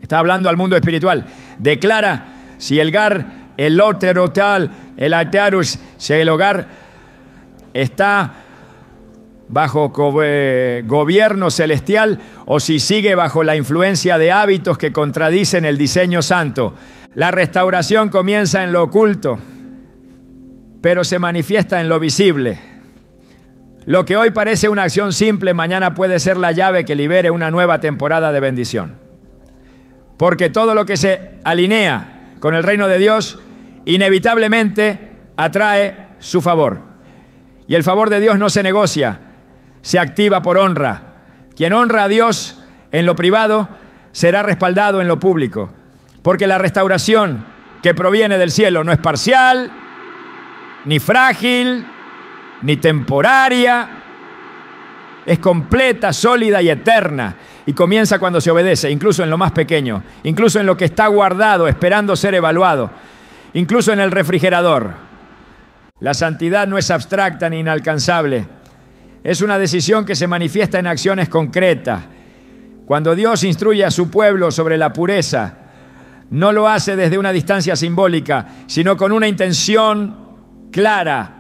Está hablando al mundo espiritual. Declara si el gar, el loterotal, el altarus, si el hogar está bajo gobierno celestial o si sigue bajo la influencia de hábitos que contradicen el diseño santo. La restauración comienza en lo oculto, pero se manifiesta en lo visible. Lo que hoy parece una acción simple, mañana puede ser la llave que libere una nueva temporada de bendición. Porque todo lo que se alinea con el reino de Dios inevitablemente atrae su favor. Y el favor de Dios no se negocia, se activa por honra. Quien honra a Dios en lo privado será respaldado en lo público. Porque la restauración que proviene del cielo no es parcial, ni frágil, ni temporaria, es completa, sólida y eterna. Y comienza cuando se obedece, incluso en lo más pequeño, incluso en lo que está guardado, esperando ser evaluado, incluso en el refrigerador. La santidad no es abstracta ni inalcanzable. Es una decisión que se manifiesta en acciones concretas. Cuando Dios instruye a su pueblo sobre la pureza, no lo hace desde una distancia simbólica, sino con una intención clara.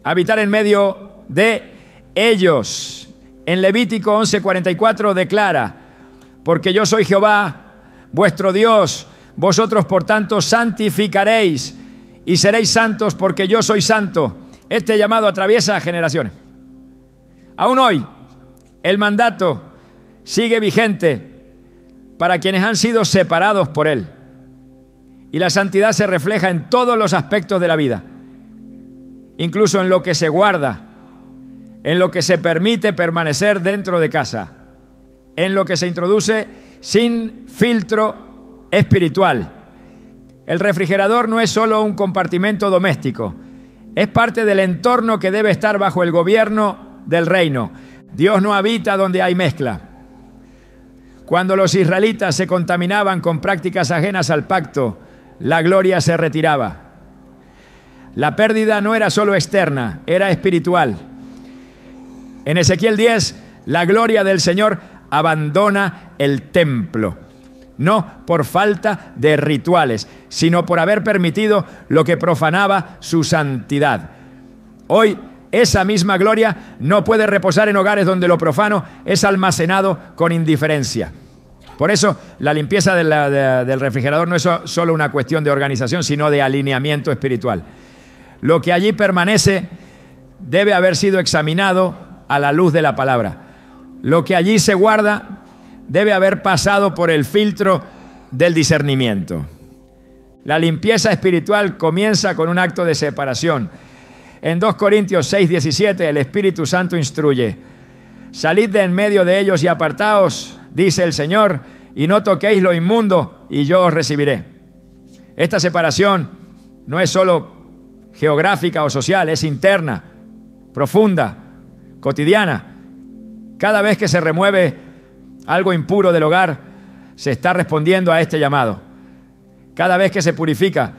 Habitar en medio de ellos. En Levítico 11:44 declara: porque yo soy Jehová, vuestro Dios, vosotros por tanto santificaréis y seréis santos porque yo soy santo. Este llamado atraviesa generaciones. Aún hoy, el mandato sigue vigente para quienes han sido separados por Él. Y la santidad se refleja en todos los aspectos de la vida, incluso en lo que se guarda, en lo que se permite permanecer dentro de casa, en lo que se introduce sin filtro espiritual. El refrigerador no es solo un compartimento doméstico, es parte del entorno que debe estar bajo el gobierno del reino. Dios no habita donde hay mezcla. Cuando los israelitas se contaminaban con prácticas ajenas al pacto, la gloria se retiraba. La pérdida no era solo externa, era espiritual. En Ezequiel 10, la gloria del Señor abandona el templo. no por falta de rituales, sino por haber permitido lo que profanaba su santidad. Hoy, esa misma gloria no puede reposar en hogares donde lo profano es almacenado con indiferencia. Por eso, la limpieza del refrigerador no es solo una cuestión de organización, sino de alineamiento espiritual. Lo que allí permanece debe haber sido examinado a la luz de la palabra. Lo que allí se guarda debe haber pasado por el filtro del discernimiento. La limpieza espiritual comienza con un acto de separación. En 2 Corintios 6:17 el Espíritu Santo instruye: salid de en medio de ellos y apartaos, dice el Señor, y no toquéis lo inmundo, y yo os recibiré. Esta separación no es solo geográfica o social, es interna, profunda, cotidiana. Cada vez que se remueve algo impuro del hogar, se está respondiendo a este llamado. Cada vez que se purifica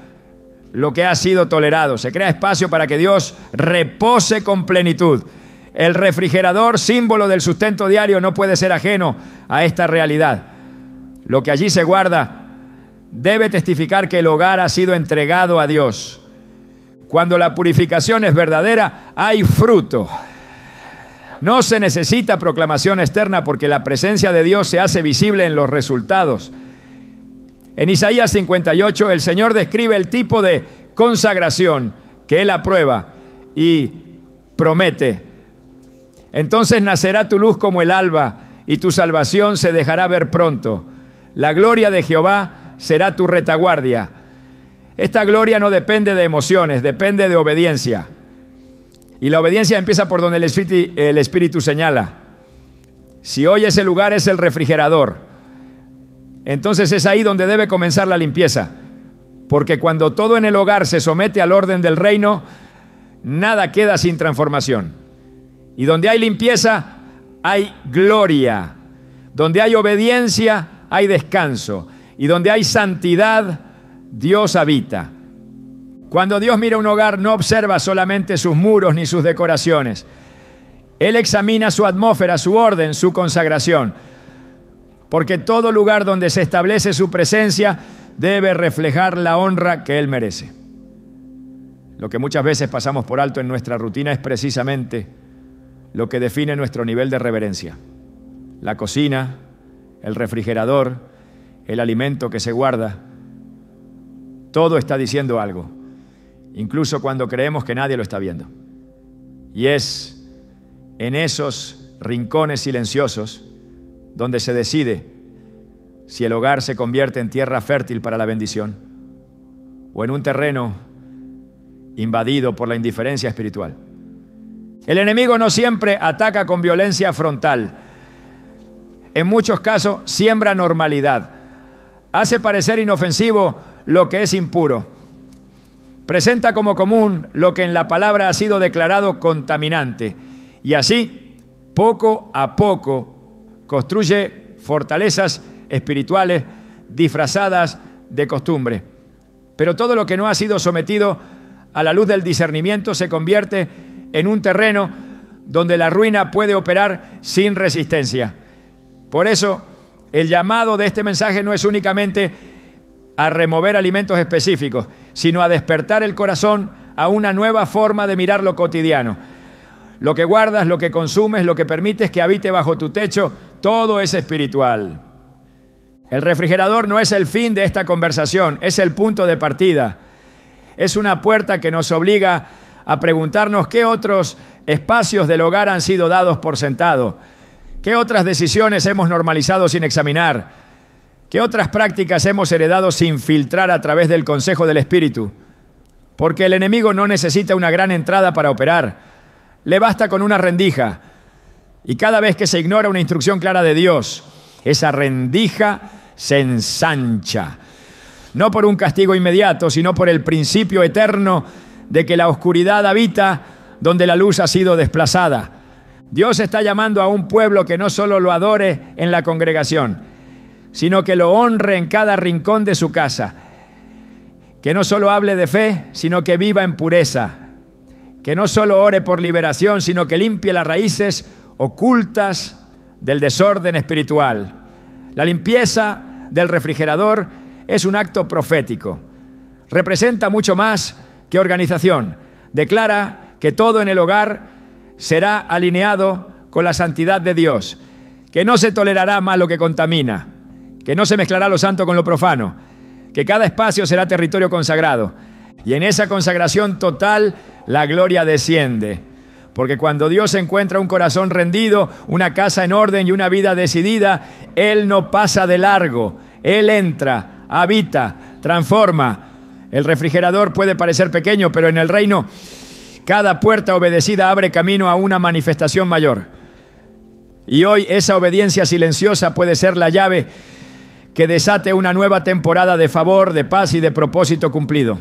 lo que ha sido tolerado, se crea espacio para que Dios repose con plenitud. El refrigerador, símbolo del sustento diario, no puede ser ajeno a esta realidad. Lo que allí se guarda debe testificar que el hogar ha sido entregado a Dios. Cuando la purificación es verdadera, hay fruto. No se necesita proclamación externa porque la presencia de Dios se hace visible en los resultados. En Isaías 58, el Señor describe el tipo de consagración que Él aprueba y promete. Entonces nacerá tu luz como el alba y tu salvación se dejará ver pronto. La gloria de Jehová será tu retaguardia. Esta gloria no depende de emociones, depende de obediencia. Y la obediencia empieza por donde el Espíritu señala. Si hoy ese lugar es el refrigerador, entonces es ahí donde debe comenzar la limpieza. Porque cuando todo en el hogar se somete al orden del reino, nada queda sin transformación. Y donde hay limpieza, hay gloria. Donde hay obediencia, hay descanso. Y donde hay santidad, Dios habita. Cuando Dios mira un hogar, no observa solamente sus muros ni sus decoraciones. Él examina su atmósfera, su orden, su consagración. Porque todo lugar donde se establece su presencia debe reflejar la honra que Él merece. Lo que muchas veces pasamos por alto en nuestra rutina es precisamente lo que define nuestro nivel de reverencia. La cocina, el refrigerador, el alimento que se guarda, todo está diciendo algo, incluso cuando creemos que nadie lo está viendo. Y es en esos rincones silenciosos donde se decide si el hogar se convierte en tierra fértil para la bendición o en un terreno invadido por la indiferencia espiritual. El enemigo no siempre ataca con violencia frontal. En muchos casos siembra normalidad. Hace parecer inofensivo lo que es impuro. Presenta como común lo que en la palabra ha sido declarado contaminante. Y así, poco a poco, construye fortalezas espirituales disfrazadas de costumbre. Pero todo lo que no ha sido sometido a la luz del discernimiento se convierte en un terreno donde la ruina puede operar sin resistencia. Por eso, el llamado de este mensaje no es únicamente a remover alimentos específicos, sino a despertar el corazón a una nueva forma de mirar lo cotidiano. Lo que guardas, lo que consumes, lo que permites que habite bajo tu techo, todo es espiritual. El refrigerador no es el fin de esta conversación, es el punto de partida. Es una puerta que nos obliga a preguntarnos qué otros espacios del hogar han sido dados por sentado, qué otras decisiones hemos normalizado sin examinar, qué otras prácticas hemos heredado sin filtrar a través del consejo del Espíritu. Porque el enemigo no necesita una gran entrada para operar, le basta con una rendija. Y cada vez que se ignora una instrucción clara de Dios, esa rendija se ensancha. No por un castigo inmediato, sino por el principio eterno de que la oscuridad habita donde la luz ha sido desplazada. Dios está llamando a un pueblo que no solo lo adore en la congregación, sino que lo honre en cada rincón de su casa. Que no solo hable de fe, sino que viva en pureza. Que no solo ore por liberación, sino que limpie las raíces ocultas del desorden espiritual. La limpieza del refrigerador es un acto profético. Representa mucho más que organización. Declara que todo en el hogar será alineado con la santidad de Dios, que no se tolerará más lo que contamina, que no se mezclará lo santo con lo profano, que cada espacio será territorio consagrado. Y en esa consagración total, la gloria desciende. Porque cuando Dios encuentra un corazón rendido, una casa en orden y una vida decidida, Él no pasa de largo. Él entra, habita, transforma. El refrigerador puede parecer pequeño, pero en el reino, cada puerta obedecida abre camino a una manifestación mayor. Y hoy esa obediencia silenciosa puede ser la llave que desate una nueva temporada de favor, de paz y de propósito cumplido.